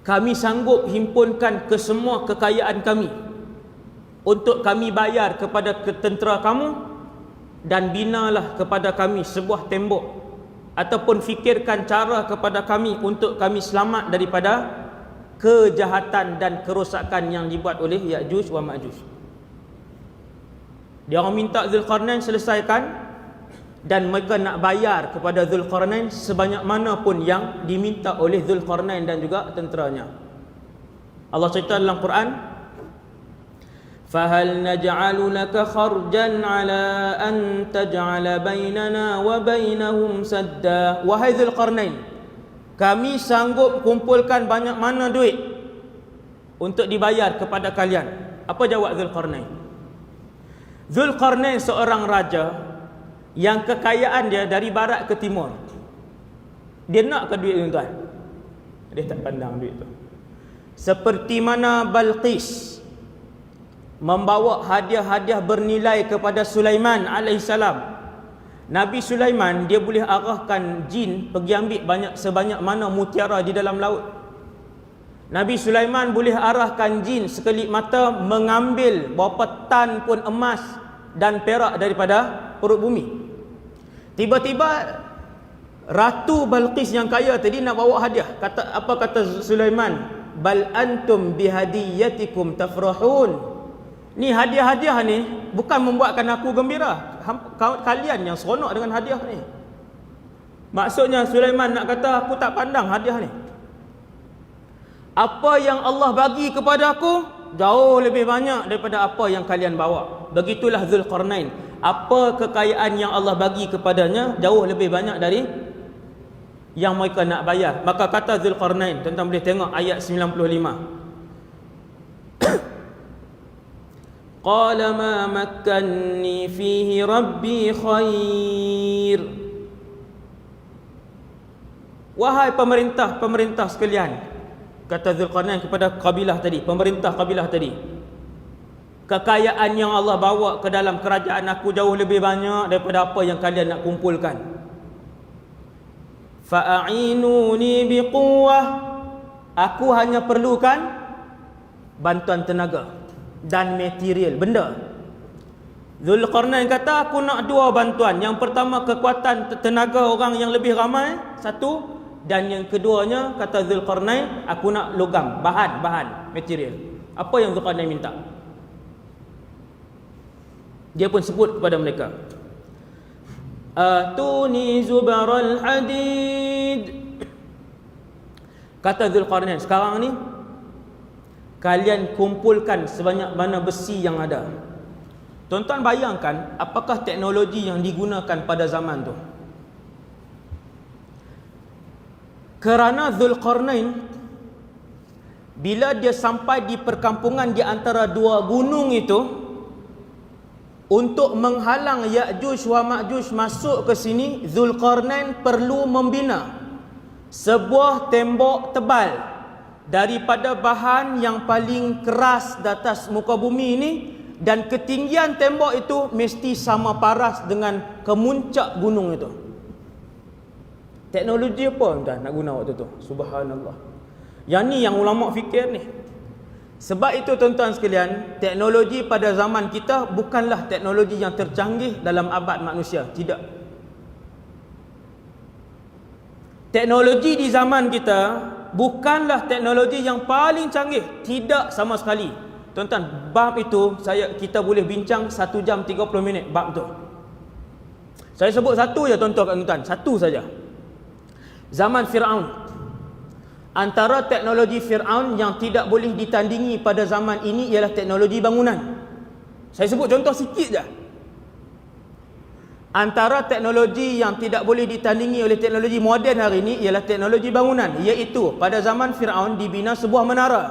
kami sanggup himpunkan kesemua kekayaan kami untuk kami bayar kepada tentera kamu, dan binalah kepada kami sebuah tembok, ataupun fikirkan cara kepada kami untuk kami selamat daripada kejahatan dan kerosakan yang dibuat oleh Ya'juj wa Ma'juj. Dia orang minta Zulkarnain selesaikan, dan mereka nak bayar kepada Zulkarnain sebanyak mana pun yang diminta oleh Zulkarnain dan juga tenteranya. Allah cerita dalam Quran, فَهَلْ نَجْعَلُ لَكَ خَرْجًا عَلَىٰ أَن تَجْعَلَ بَيْنَنَا وَبَيْنَهُمْ سَدًّا. Wahai Zulkarnain, kami sanggup kumpulkan banyak mana duit untuk dibayar kepada kalian. Apa jawab Zulkarnain? Zulkarnain seorang raja yang kekayaan dia dari barat ke timur. Dia nak ke duit tuan-tuan? Dia tak pandang duit tu. Seperti mana Balqis membawa hadiah-hadiah bernilai kepada Sulaiman alaihissalam. Nabi Sulaiman dia boleh arahkan jin pergi ambil sebanyak mana mutiara di dalam laut. Nabi Sulaiman boleh arahkan jin sekelip mata mengambil berapa tan pun emas dan perak daripada perut bumi. Tiba-tiba Ratu Balqis yang kaya tadi nak bawa hadiah. Apa kata Sulaiman? Bal antum bihadiyatikum tafrahun. Ni hadiah-hadiah ni bukan membuatkan aku gembira. Kalian yang seronok dengan hadiah ni. Maksudnya Sulaiman nak kata aku tak pandang hadiah ni. Apa yang Allah bagi kepada aku jauh lebih banyak daripada apa yang kalian bawa. Begitulah Zulkarnain. Apa kekayaan yang Allah bagi kepadanya jauh lebih banyak dari yang mereka nak bayar. Maka kata Zulkarnain, tuan-tuan boleh tengok ayat 95. Qala ma makkanni fihi rabbi khair. Wahai pemerintah sekalian, kata Zulkarnain kepada kabilah tadi, pemerintah kabilah tadi, kekayaan yang Allah bawa ke dalam kerajaan aku jauh lebih banyak daripada apa yang kalian nak kumpulkan. Fa'inuni biquwwah. Aku hanya perlukan bantuan tenaga dan material, benda. Zulkarnain kata aku nak dua bantuan. Yang pertama kekuatan tenaga orang yang lebih ramai, satu. Dan yang keduanya kata Zulkarnain, aku nak logam, bahan, material. Apa yang Zulkarnain minta? Dia pun sebut kepada mereka, atuni zubaral hadid. Kata Zulkarnain, sekarang ni kalian kumpulkan sebanyak mana besi yang ada. Tuan-tuan bayangkan apakah teknologi yang digunakan pada zaman tu. Kerana Zulkarnain bila dia sampai di perkampungan di antara dua gunung itu, untuk menghalang Ya'juj wa Ma'juj masuk ke sini, Zulkarnain perlu membina sebuah tembok tebal daripada bahan yang paling keras di atas muka bumi ini, dan ketinggian tembok itu mesti sama paras dengan kemuncak gunung itu. Teknologi apa tuan nak guna waktu tu? Subhanallah. Yang ni yang ulama fikir ni. Sebab itu tuan-tuan sekalian, teknologi pada zaman kita bukanlah teknologi yang tercanggih dalam abad manusia. Tidak. Teknologi di zaman kita bukanlah teknologi yang paling canggih. Tidak sama sekali. Tuan-tuan, bab itu kita boleh bincang 1 jam 30 minit bab tu. Saya sebut satu je tuan-tuan, satu saja. Zaman Fir'aun. Antara teknologi Fir'aun yang tidak boleh ditandingi pada zaman ini ialah teknologi bangunan. Saya sebut contoh sikit je. Antara teknologi yang tidak boleh ditandingi oleh teknologi moden hari ini ialah teknologi bangunan, iaitu pada zaman Fir'aun dibina sebuah menara.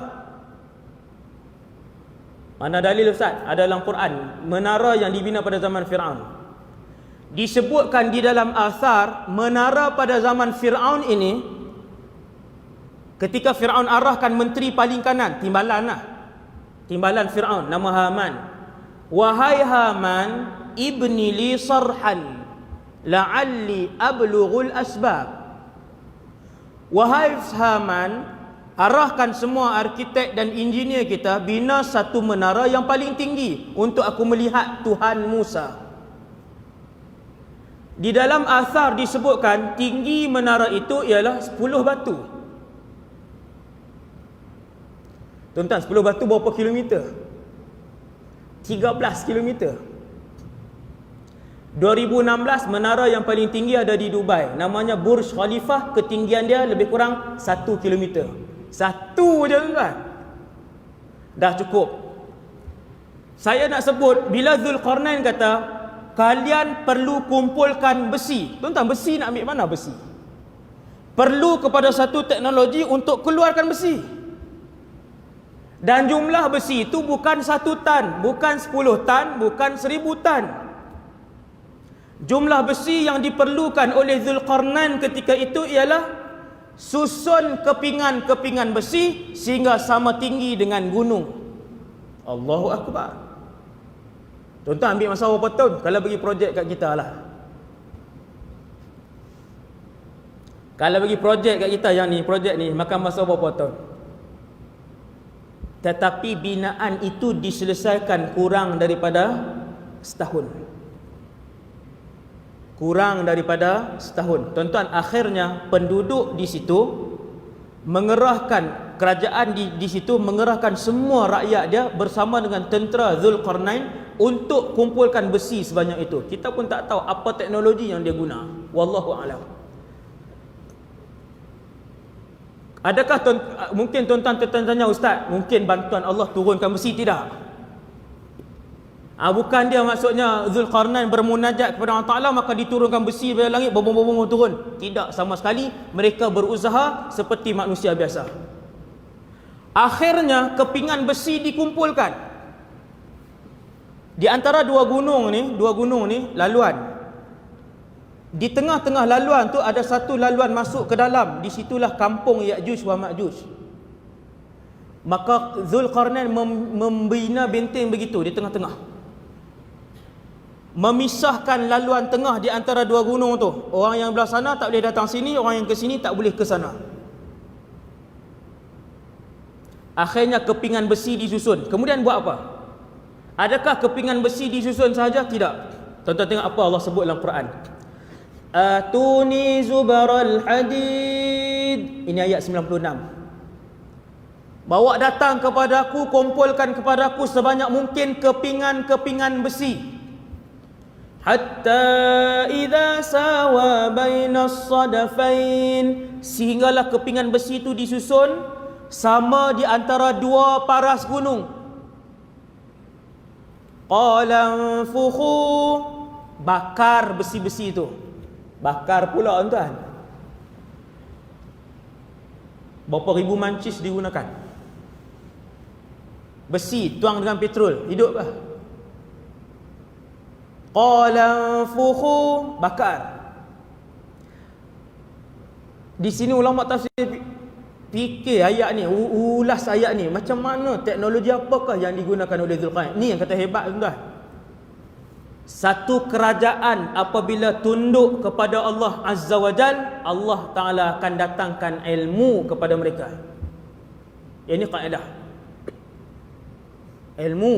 Mana dalil Ustaz? Ada dalam Quran menara yang dibina pada zaman Fir'aun. Disebutkan di dalam asar, menara pada zaman Fir'aun ini, ketika Fir'aun arahkan menteri paling kanan, timbalan Fir'aun, nama Haman. Wahai Haman, ibni li sarhan la'alli ablughul asbab. Wahai Haman, arahkan semua arkitek dan engineer kita bina satu menara yang paling tinggi untuk aku melihat Tuhan Musa. Di dalam asar disebutkan tinggi menara itu ialah 10 batu. Tuan-tuan, 10 batu berapa kilometer? 13 kilometer. 2016 menara yang paling tinggi ada di Dubai, namanya Burj Khalifah. Ketinggian dia lebih kurang 1 kilometer. Satu je tuan-tuan, dah cukup. Saya nak sebut, bila Zulkarnain kata kalian perlu kumpulkan besi. Tuan-tuan, besi nak ambil mana besi? Perlu kepada satu teknologi untuk keluarkan besi. Dan jumlah besi itu bukan 1 tan, bukan 10 tan, bukan 1000 tan. Jumlah besi yang diperlukan oleh Zulkarnain ketika itu ialah susun kepingan-kepingan besi sehingga sama tinggi dengan gunung. Allahu Akbar. Tuan-tuan ambil masa berapa tahun kalau bagi projek kat kita lah. Kalau bagi projek kat kita yang ni, projek ni makan masa berapa tahun? Tetapi binaan itu diselesaikan kurang daripada setahun. Kurang daripada setahun. Tuan-tuan, akhirnya penduduk di situ mengerahkan kerajaan di situ, mengerahkan semua rakyat dia bersama dengan tentera Zulkarnain untuk kumpulkan besi sebanyak itu. Kita pun tak tahu apa teknologi yang dia guna. Wallahu a'lam. Adakah mungkin tuan-tuan tanya, ustaz, mungkin bantuan Allah turunkan besi? Tidak. Bukan dia maksudnya Zulkarnain bermunajat kepada Allah Ta'ala maka diturunkan besi dari langit, bom-bom turun. Tidak sama sekali. Mereka berusaha seperti manusia biasa. Akhirnya kepingan besi dikumpulkan. Di antara dua gunung ni laluan. Di tengah-tengah laluan tu ada satu laluan masuk ke dalam. Di situlah kampung Ya'juj wa Ma'juj. Maka Zulkarnain membina benteng begitu di tengah-tengah, memisahkan laluan tengah di antara dua gunung tu. Orang yang belah sana tak boleh datang sini, orang yang ke sini tak boleh ke sana. Akhirnya kepingan besi disusun. Kemudian buat apa? Adakah kepingan besi disusun sahaja? Tidak. Tuan-tuan tengok apa Allah sebut dalam Quran. Atuni zubaral hadid. Ini ayat 96. Bawa datang kepadaku, kumpulkan kepadaku sebanyak mungkin kepingan-kepingan besi. Hatta idza sawa bainas sadafain, sehinggalah kepingan besi itu disusun sama di antara dua paras gunung. Qala fukhu, bakar besi-besi itu. Bakar pula tuan. Berapa ribu mancis digunakan? Besi tuang dengan petrol, hidup lah. Qala fukhu, bakar. Di sini ulama tafsir fikir ayat ni, ulas ayat ni, macam mana, teknologi apakah yang digunakan oleh Zulkarnain. Ni yang kata hebat tuan. Satu kerajaan apabila tunduk kepada Allah Azza wa Jal, Allah Ta'ala akan datangkan ilmu kepada mereka. Ini kaedah ilmu.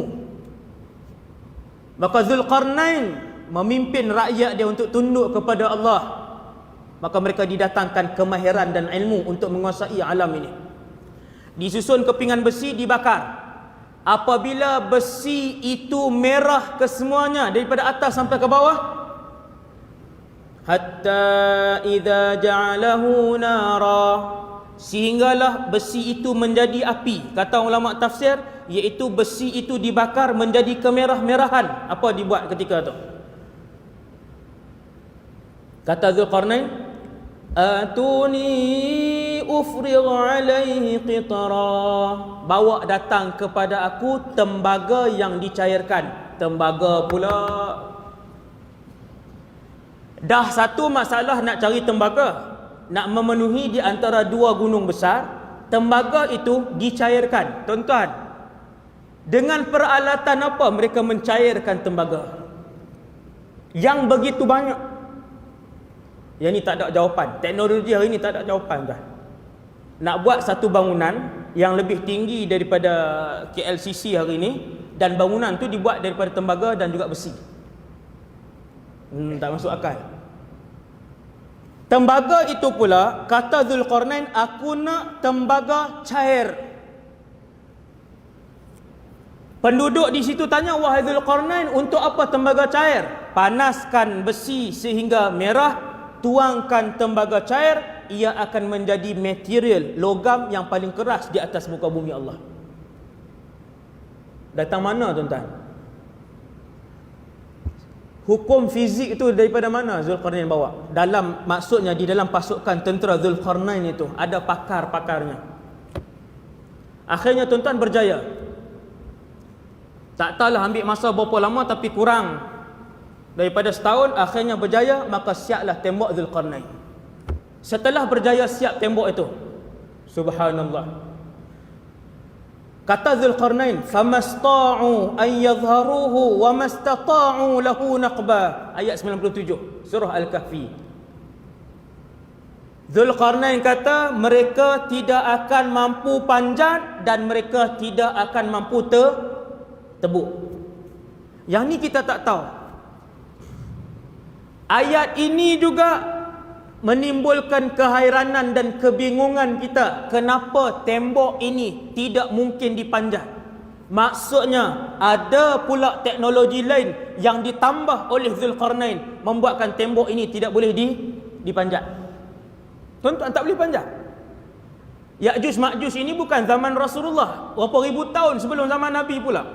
Maka Zulkarnain memimpin rakyat dia untuk tunduk kepada Allah. Maka mereka didatangkan kemahiran dan ilmu untuk menguasai alam ini. Disusun kepingan besi, dibakar. Apabila besi itu merah kesemuanya daripada atas sampai ke bawah, hatta idza ja'alahu nara, sehinggalah besi itu menjadi api. Kata ulama tafsir, iaitu besi itu dibakar menjadi kemerah-merahan. Apa dibuat ketika itu? Kata Zulkarnain, atuni ufrigh alaihi qitara, bawa datang kepada aku tembaga yang dicairkan. Tembaga pula. Dah satu masalah nak cari tembaga, nak memenuhi di antara dua gunung besar. Tembaga itu dicairkan. Tuan-tuan, dengan peralatan apa mereka mencairkan tembaga yang begitu banyak? Yang ni tak ada jawapan. Teknologi hari ni tak ada jawapan dah. Nak buat satu bangunan yang lebih tinggi daripada KLCC hari ni, dan bangunan tu dibuat daripada tembaga dan juga besi. Tak masuk akal. Tembaga itu pula, kata Zulkarnain, aku nak tembaga cair. Penduduk di situ tanya, wahai Zulkarnain, untuk apa tembaga cair? Panaskan besi sehingga merah, tuangkan tembaga cair, ia akan menjadi material, logam yang paling keras di atas muka bumi Allah. Datang mana tuan-tuan? Hukum fizik itu daripada mana Zulkarnain bawa? Maksudnya di dalam pasukan tentera Zulkarnain itu ada pakar-pakarnya. Akhirnya tuan-tuan berjaya. Tak tahulah ambil masa berapa lama, tapi kurang daripada setahun. Akhirnya berjaya, maka siaplah tembok Zulkarnain. Setelah berjaya siap tembok itu, subhanallah, kata Zulkarnain, famasta'u an yadhharuhu wa mastata'u lahu naqba. Ayat 97 surah Al-Kahfi. Zulkarnain kata mereka tidak akan mampu panjat dan mereka tidak akan mampu tebuk. Yang ni kita tak tahu. Ayat ini juga menimbulkan kehairanan dan kebingungan kita. Kenapa tembok ini tidak mungkin dipanjat? Maksudnya ada pula teknologi lain yang ditambah oleh Zulkarnain membuatkan tembok ini tidak boleh dipanjat. Tuan-tuan, tak boleh panjat. Ya'juj Ma'juj ini bukan zaman Rasulullah, berapa ribu tahun sebelum zaman Nabi pula.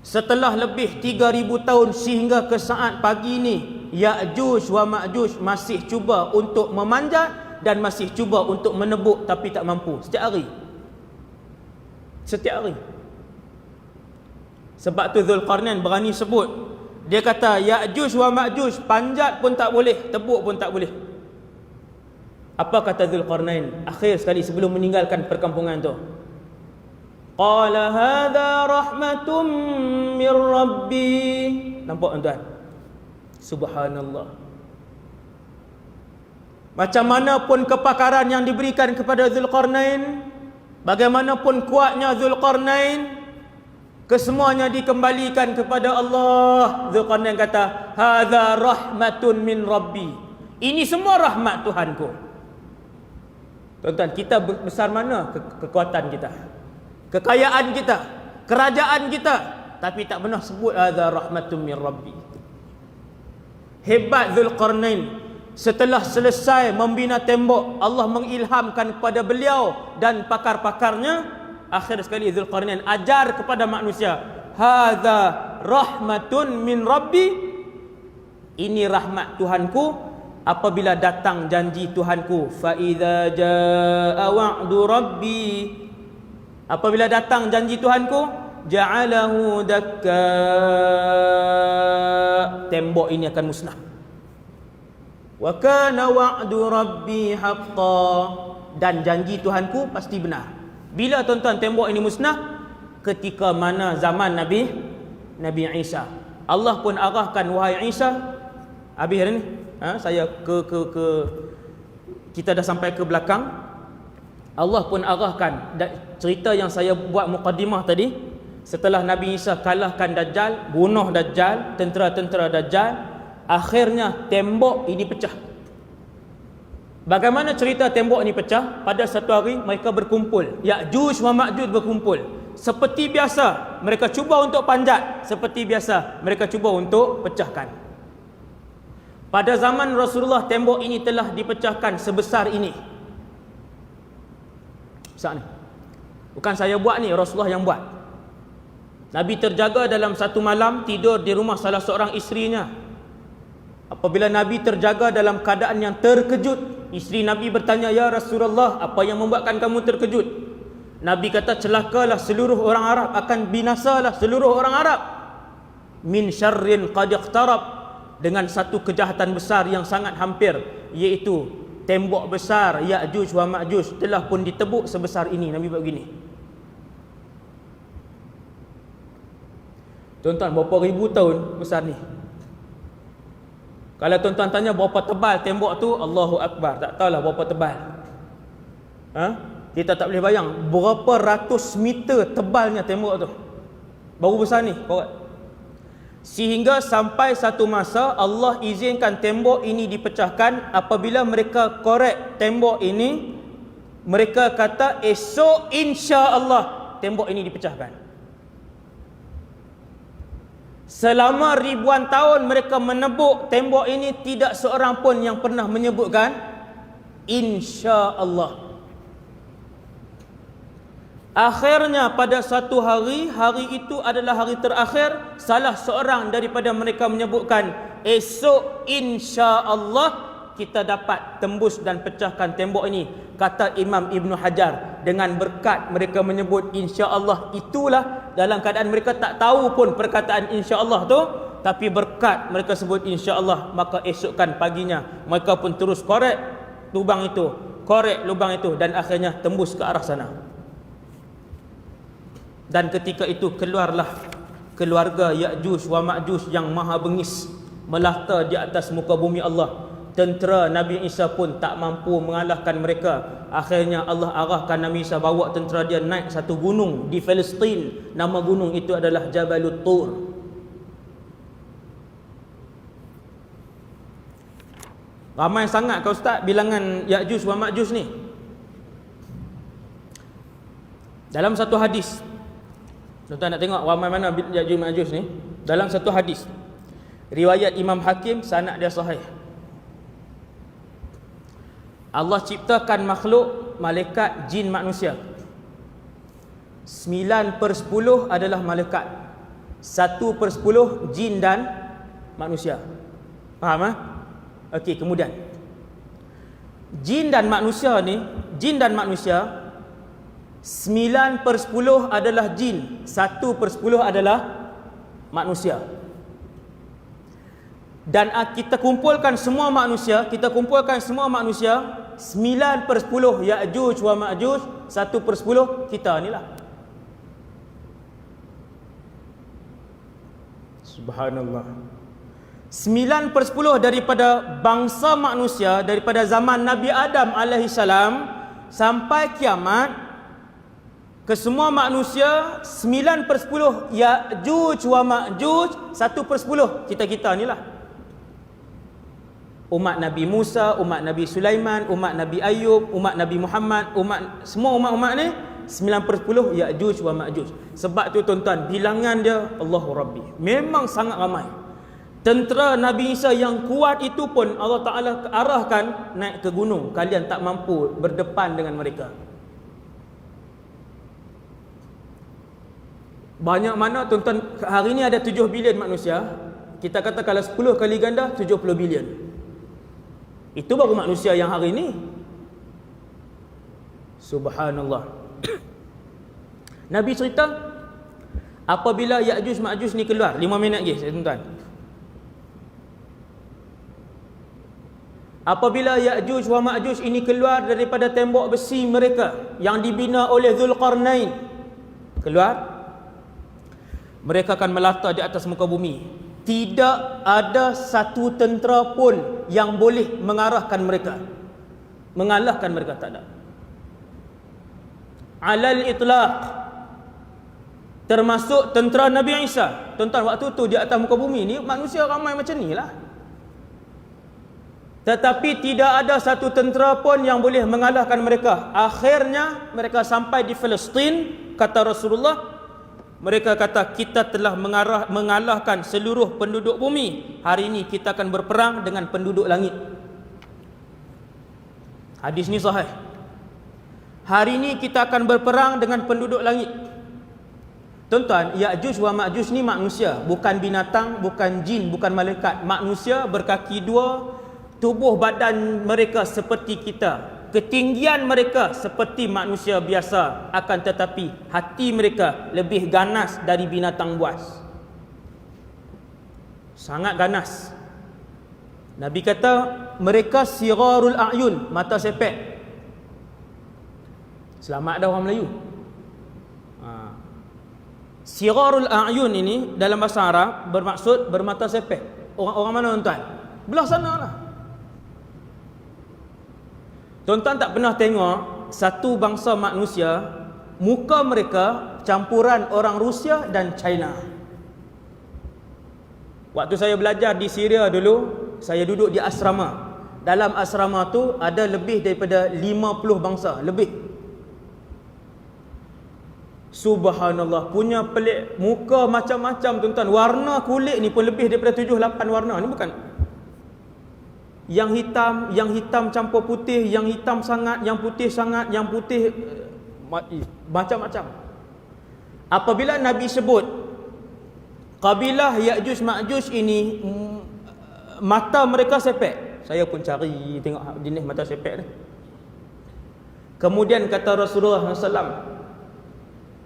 Setelah lebih 3,000 tahun sehingga ke saat pagi ini, Ya'juj wa Ma'juj masih cuba untuk memanjat dan masih cuba untuk menebuk, tapi tak mampu. Setiap hari. Sebab tu Zulkarnain berani sebut. Dia kata Ya'juj wa Ma'juj panjat pun tak boleh, tebuk pun tak boleh. Apa kata Zulkarnain akhir sekali sebelum meninggalkan perkampungan tu? Qala hadha rahmatum mir rabbi. Nampak tuan-tuan? Subhanallah. Macam mana pun kepakaran yang diberikan kepada Zulkarnain, bagaimanapun kuatnya Zulkarnain, kesemuanya dikembalikan kepada Allah. Zulkarnain kata hadha rahmatun min rabbi. Ini semua rahmat Tuhanku. Tuan-tuan, kita besar mana kekuatan kita, kekayaan kita, kerajaan kita, tapi tak pernah sebut hadza rahmatun min rabbi. Hebat Zulkarnain. Setelah selesai membina tembok, Allah mengilhamkan kepada beliau dan pakar-pakarnya. Akhir sekali Zulkarnain ajar kepada manusia, hadza rahmatun min rabbi. Ini rahmat Tuhanku. Apabila datang janji Tuhanku, fa idza jaa wa'du rabbi, apabila datang janji Tuhanku, ja'alahu dakka, tembok ini akan musnah. Wa kana wa'du rabbi haqqan, dan janji Tuhanku pasti benar. Bila tuan-tuan tembok ini musnah? Ketika mana zaman Nabi Isa. Allah pun arahkan, wahai Isa, habis hari ni saya kita dah sampai ke belakang. Allah pun arahkan cerita yang saya buat mukadimah tadi. Setelah Nabi Isa kalahkan Dajjal, bunuh Dajjal, tentera-tentera Dajjal, akhirnya tembok ini pecah. Bagaimana cerita tembok ini pecah? Pada satu hari mereka berkumpul, Ya'juj wa Ma'juj berkumpul. Seperti biasa mereka cuba untuk panjat, seperti biasa mereka cuba untuk pecahkan. Pada zaman Rasulullah tembok ini telah dipecahkan sebesar ini. Besar ni. Bukan saya buat ni, Rasulullah yang buat. Nabi terjaga dalam satu malam, tidur di rumah salah seorang isterinya. Apabila Nabi terjaga dalam keadaan yang terkejut, isteri Nabi bertanya, ya Rasulullah, apa yang membuatkan kamu terkejut? Nabi kata, celakalah seluruh orang Arab, akan binasalah seluruh orang Arab. Min syarrin qad iqtarab, dengan satu kejahatan besar yang sangat hampir, iaitu tembok besar Ya'juj wa Ma'juj telah pun ditebuk sebesar ini. Nabi buat begini. Tuan-tuan, berapa ribu tahun besar ni? Kalau tuan-tuan tanya berapa tebal tembok tu, Allahu Akbar, tak tahulah berapa tebal. Kita tak boleh bayang berapa ratus meter tebalnya tembok tu. Baru besar ni, korek. Sehingga sampai satu masa Allah izinkan tembok ini dipecahkan. Apabila mereka korek tembok ini, mereka kata esok insya-Allah tembok ini dipecahkan. Selama ribuan tahun mereka menebuk tembok ini, tidak seorang pun yang pernah menyebutkan insya-Allah. Akhirnya pada satu hari, hari itu adalah hari terakhir, salah seorang daripada mereka menyebutkan esok insya-Allah kita dapat tembus dan pecahkan tembok ini, kata Imam Ibn Hajar, dengan berkat mereka menyebut insya-Allah. Itulah dalam keadaan mereka tak tahu pun perkataan insya-Allah tu, tapi berkat mereka sebut insya-Allah, maka esokkan paginya mereka pun terus korek lubang itu, dan akhirnya tembus ke arah sana. Dan ketika itu keluarlah keluarga Ya'juj wa Ma'juj yang maha bengis, melata di atas muka bumi Allah. Tentera Nabi Isa pun tak mampu mengalahkan mereka. Akhirnya Allah arahkan Nabi Isa, bawa tentera dia naik satu gunung di Palestin. Nama gunung itu adalah Jabalut Tur. Ramai sangat kau ustaz bilangan Ya'juj wa Ma'juj ni. Dalam satu hadis, tuan-tuan nak tengok ramai mana Ya'juj Ma'juj ni. Dalam satu hadis riwayat Imam Hakim, sanad dia sahih, Allah ciptakan makhluk malaikat, jin, manusia. 9/10 adalah malaikat, 1/10 jin dan manusia. Faham ah? Okey, kemudian jin dan manusia ni, jin dan manusia 9/10 adalah jin, 1/10 adalah manusia. Dan kita kumpulkan semua manusia, 9/10 Ya'juj wa Ma'juj, 1/10 kita ni lah. Subhanallah. 9/10 daripada bangsa manusia, daripada zaman Nabi Adam alaihissalam sampai kiamat, ke semua manusia 9/10 Ya'juj wa Ma'juj, 1/10 kita ni lah. Umat Nabi Musa, umat Nabi Sulaiman, umat Nabi Ayub, umat Nabi Muhammad, semua umat-umat ni 9/10 Ya'juj wa Ma'juj. Sebab tu tuan-tuan, bilangan dia Allahu Rabbi memang sangat ramai. Tentera Nabi Isa yang kuat itu pun Allah Ta'ala arahkan naik ke gunung. Kalian tak mampu berdepan dengan mereka. Banyak mana tuan-tuan, hari ni ada 7 bilion manusia. Kita kata kalau 10 kali ganda 70 bilion. Itu baru manusia yang hari ni. Subhanallah. Nabi cerita apabila Ya'juj Ma'juj ni keluar, 5 minit lagi tuan-tuan. Apabila Ya'juj wa Ma'juj ini keluar daripada tembok besi mereka yang dibina oleh Zulqarnain, keluar, mereka akan melata di atas muka bumi. Tidak ada satu tentera pun yang boleh mengarahkan mereka, mengalahkan mereka, tak ada. Alal itlaq, termasuk tentera Nabi Isa. Tuan-tuan, waktu tu di atas muka bumi ni manusia ramai macam ni lah, tetapi tidak ada satu tentera pun yang boleh mengalahkan mereka. Akhirnya mereka sampai di Palestin. Kata Rasulullah, mereka kata, kita telah mengalahkan seluruh penduduk bumi. Hari ini kita akan berperang dengan penduduk langit. Hadis ni sahih. Hari ini kita akan berperang dengan penduduk langit. Tuan-tuan, Ya'juj wa Ma'juj ni manusia, bukan binatang, bukan jin, bukan malaikat. Manusia berkaki 2, tubuh badan mereka seperti kita, ketinggian mereka seperti manusia biasa, akan tetapi hati mereka lebih ganas dari binatang buas. Sangat ganas. Nabi kata mereka sirarul a'yun, mata sepet. Selamat dah orang Melayu. Sirarul a'yun ini dalam bahasa Arab bermaksud bermata sepet. Orang mana tuan-tuan? Belah sana lah. Tuan-tuan tak pernah tengok satu bangsa manusia, muka mereka campuran orang Rusia dan China. Waktu saya belajar di Syria dulu, saya duduk di asrama. Dalam asrama tu ada lebih daripada 50 bangsa, lebih. Subhanallah, punya pelik muka macam-macam tuan-tuan. Warna kulit ni pun lebih daripada 7-8 warna. Ni bukan yang hitam campur putih, yang hitam sangat, yang putih sangat, yang putih macam-macam. Apabila Nabi sebut kabilah Ya'juj Ma'juj ini mata mereka sepet, Saya pun cari tengok jenis mata sepek ni. Kemudian kata Rasulullah SAW,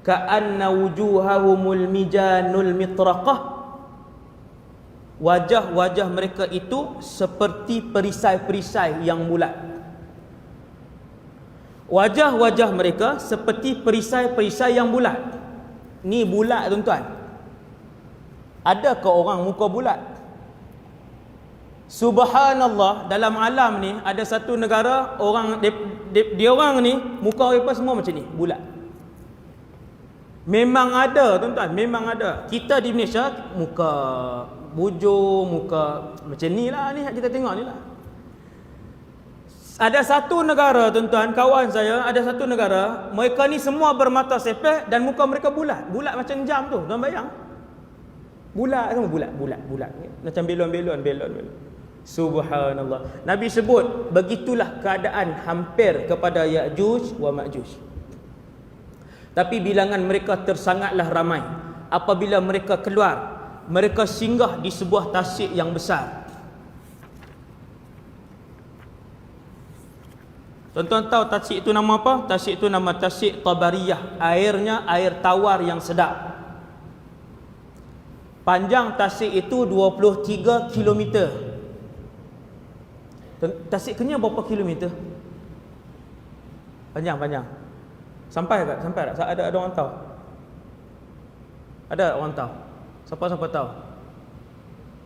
ka'anna wujuhahumul mijanul mitraqah. Wajah-wajah mereka itu seperti perisai-perisai yang bulat. Wajah-wajah mereka seperti perisai-perisai yang bulat. Ni bulat tuan-tuan. Adakah orang muka bulat? Subhanallah, dalam alam ni ada satu negara orang dia orang ni muka mereka semua macam ni, bulat. Memang ada tuan-tuan, memang ada. Kita di Malaysia muka bujur, muka macam ni lah ni kita tengok ni lah. Ada satu negara tuan-tuan, kawan saya, ada satu negara, mereka ni semua bermata sepeh dan muka mereka bulat. Bulat macam jam tu, tuan bayang. Bulat semua, bulat. Macam belon-belon. Subhanallah. Nabi sebut, begitulah keadaan hampir kepada Ya'juj wa Ma'juj. Tapi bilangan mereka tersangatlah ramai. Apabila mereka keluar, mereka singgah di sebuah tasik yang besar. Tuan-tuan tahu tasik itu nama apa? Tasik itu nama Tasik Tabariyah. Airnya air tawar yang sedap. Panjang tasik itu 23 km. Tasik Kenyal berapa kilometer? Panjang. Sampai tak? Ada orang tahu? Ada orang tahu? Siapa tahu?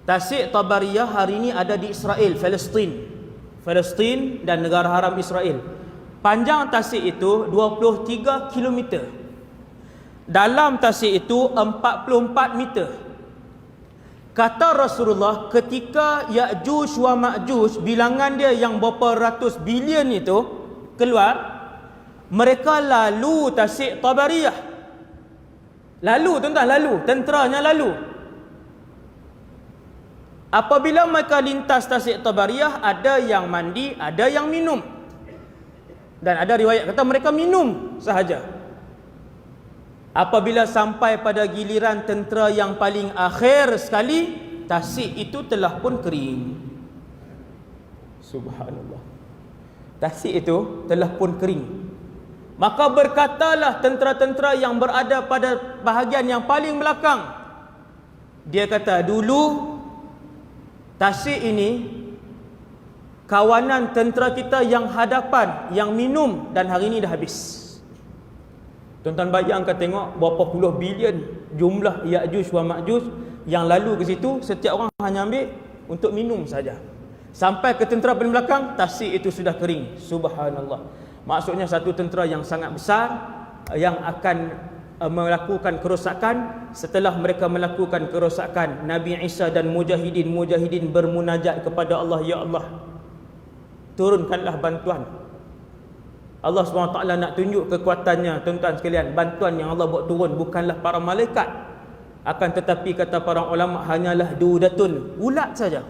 Tasik Tabariyah hari ini ada di Israel, Palestin dan negara haram Israel. Panjang tasik itu 23 km. Dalam tasik itu 44 meter. Kata Rasulullah, ketika Ya'juj wa Ma'juj, bilangan dia yang berapa ratus bilion itu keluar, mereka lalu tasik Tabariyah. Lalu tuan-tuan, tenteranya lalu. Apabila mereka lintas tasik Tabariyah, ada yang mandi, ada yang minum. Dan ada riwayat kata mereka minum sahaja. Apabila sampai pada giliran tentera yang paling akhir sekali, tasik itu telah pun kering. Subhanallah. Tasik itu telah pun kering. Maka berkatalah tentera-tentera yang berada pada bahagian yang paling belakang. Dia kata, dulu tasik ini kawanan tentera kita yang hadapan, yang minum, dan hari ini dah habis. Tuan-tuan bayangkan tengok berapa puluh bilion jumlah Ya'juj wa Ma'juj yang lalu ke situ, setiap orang hanya ambil untuk minum saja. Sampai ke tentera paling belakang, tasik itu sudah kering. Subhanallah. Maksudnya satu tentera yang sangat besar yang akan melakukan kerosakan. Setelah mereka melakukan kerosakan, Nabi Isa dan mujahidin bermunajat kepada Allah, ya Allah, turunkanlah bantuan. Allah SWT nak tunjuk kekuatannya, tuan-tuan sekalian. Bantuan yang Allah buat turun bukanlah para malaikat, akan tetapi kata para ulama, hanyalah dudatun, ulat saja.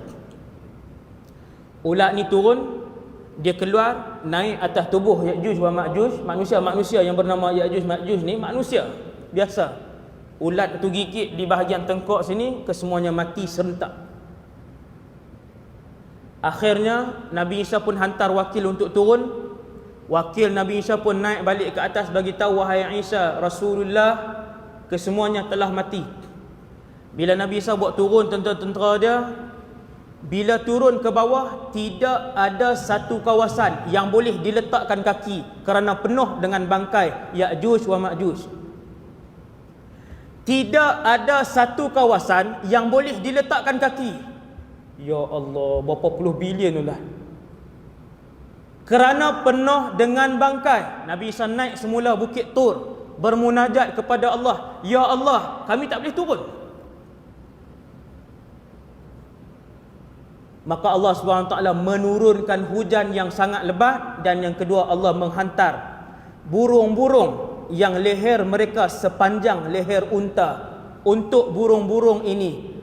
Ulat ni turun, dia keluar, naik atas tubuh Ya'juj wa Ma'juj. Manusia yang bernama Ya'juj Ma'juj ni manusia biasa. Ulat tu gigit di bahagian tengkok sini, kesemuanya mati serentak. Akhirnya Nabi Isa pun hantar wakil untuk turun. Wakil Nabi Isa pun naik balik ke atas, bagi tahu, wahai Isa, Rasulullah, kesemuanya telah mati. Bila Nabi Isa buat turun tentera-tentera dia, bila turun ke bawah, tidak ada satu kawasan yang boleh diletakkan kaki kerana penuh dengan bangkai Ya'juj wa Ma'juj. Tidak ada satu kawasan yang boleh diletakkan kaki. Ya Allah, berapa puluh bilion lah. Kerana penuh dengan bangkai, Nabi Isa naik semula Bukit Tur, bermunajat kepada Allah, ya Allah, kami tak boleh turun. Maka Allah SWT menurunkan hujan yang sangat lebat. Dan yang kedua, Allah menghantar burung-burung yang leher mereka sepanjang leher unta, untuk burung-burung ini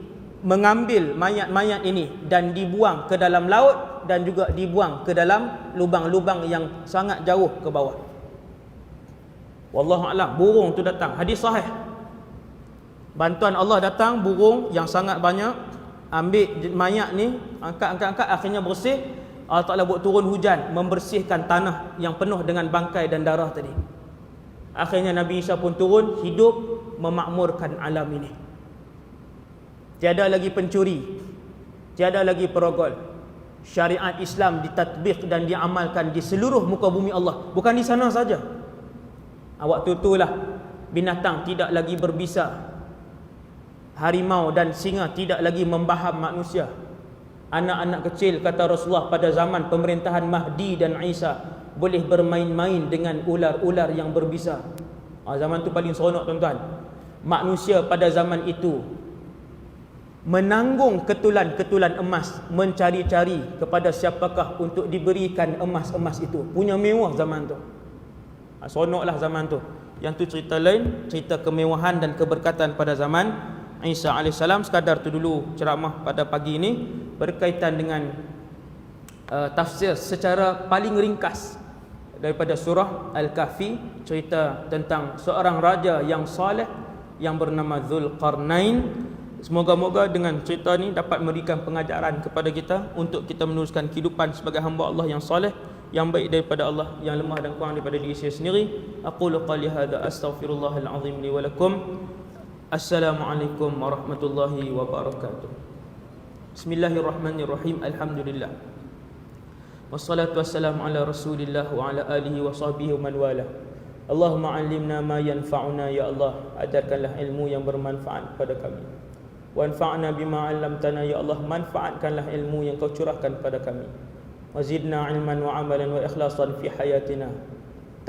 mengambil mayat-mayat ini dan dibuang ke dalam laut, dan juga dibuang ke dalam lubang-lubang yang sangat jauh ke bawah. Wallahu a'lam. Burung tu datang, hadis sahih. Bantuan Allah datang, burung yang sangat banyak. ambil mayat ni, angkat, akhirnya bersih. Allah Ta'ala buat turun hujan, membersihkan tanah yang penuh dengan bangkai dan darah tadi. Akhirnya Nabi Isa pun turun, hidup, memakmurkan alam ini. Tiada lagi pencuri, tiada lagi perogol. Syariat Islam ditatbik dan diamalkan di seluruh muka bumi Allah, bukan di sana saja. Waktu itulah binatang tidak lagi berbisa, harimau dan singa tidak lagi membaham manusia. Anak-anak kecil, kata Rasulullah, pada zaman pemerintahan Mahdi dan Isa boleh bermain-main dengan ular-ular yang berbisa. Zaman tu paling seronok tuan-tuan. Manusia pada zaman itu menanggung ketulan-ketulan emas, mencari-cari kepada siapakah untuk diberikan emas-emas itu. Punya mewah zaman tu. Seronoklah zaman tu. Yang tu cerita lain, cerita kemewahan dan keberkatan pada zaman Isa AS. Sekadar tu dulu ceramah pada pagi ini berkaitan dengan tafsir secara paling ringkas daripada surah Al-Kahfi, cerita tentang seorang raja yang saleh yang bernama Zulqarnain. Semoga-moga dengan cerita ni dapat memberikan pengajaran kepada kita untuk kita meneruskan kehidupan sebagai hamba Allah yang saleh, yang baik daripada Allah, yang lemah dan kurang daripada diri saya sendiri. Aqulu qali hadza astaghfirullahal azim li wa lakum. Assalamualaikum warahmatullahi wabarakatuh. Bismillahirrahmanirrahim. Alhamdulillah. Wassalatu wassalamu ala Rasulillah wa ala alihi wa sahbihi wa man wala. Allahumma 'allimna ma yanfa'una ya Allah. Ajarkanlah ilmu yang bermanfaat kepada kami. Wa anfa'na bima 'allamtana ya Allah. Manfaatkanlah ilmu yang Kau curahkan kepada kami. Wazidna ilman wa amalan wa ikhlasan fi hayatina.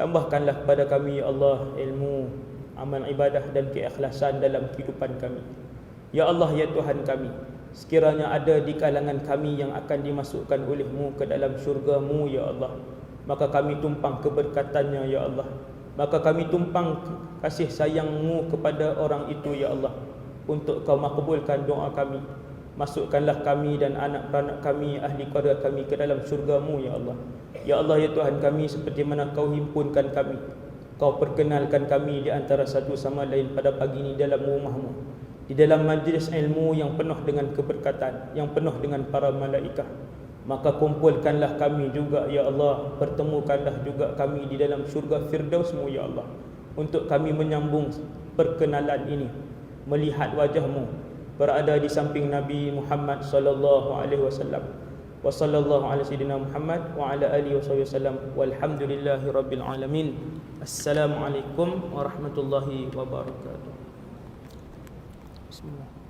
Tambahkanlah kepada kami ya Allah ilmu, amal ibadah dan keikhlasan dalam kehidupan kami. Ya Allah, ya Tuhan kami, sekiranya ada di kalangan kami yang akan dimasukkan oleh-Mu ke dalam syurga-Mu ya Allah, maka kami tumpang keberkatannya ya Allah. Maka kami tumpang kasih sayang-Mu kepada orang itu ya Allah, untuk Kau makbulkan doa kami. Masukkanlah kami dan anak-anak kami, ahli keluarga kami ke dalam syurga-Mu ya Allah. Ya Allah, ya Tuhan kami, seperti mana Kau himpunkan kami, Kau perkenalkan kami di antara satu sama lain pada pagi ini dalam rumah-Mu, di dalam majlis ilmu yang penuh dengan keberkatan, yang penuh dengan para malaikat. Maka kumpulkanlah kami juga ya Allah, pertemukanlah juga kami di dalam syurga Firdaus-Mu ya Allah, untuk kami menyambung perkenalan ini, melihat wajah-Mu, berada di samping Nabi Muhammad sallallahu alaihi wasallam. Wa sallallahu ala sayyidina Muhammad wa ala alihi wasallam. Walhamdulillahi rabbil alamin. Assalamualaikum warahmatullahi wabarakatuh. Bismillah.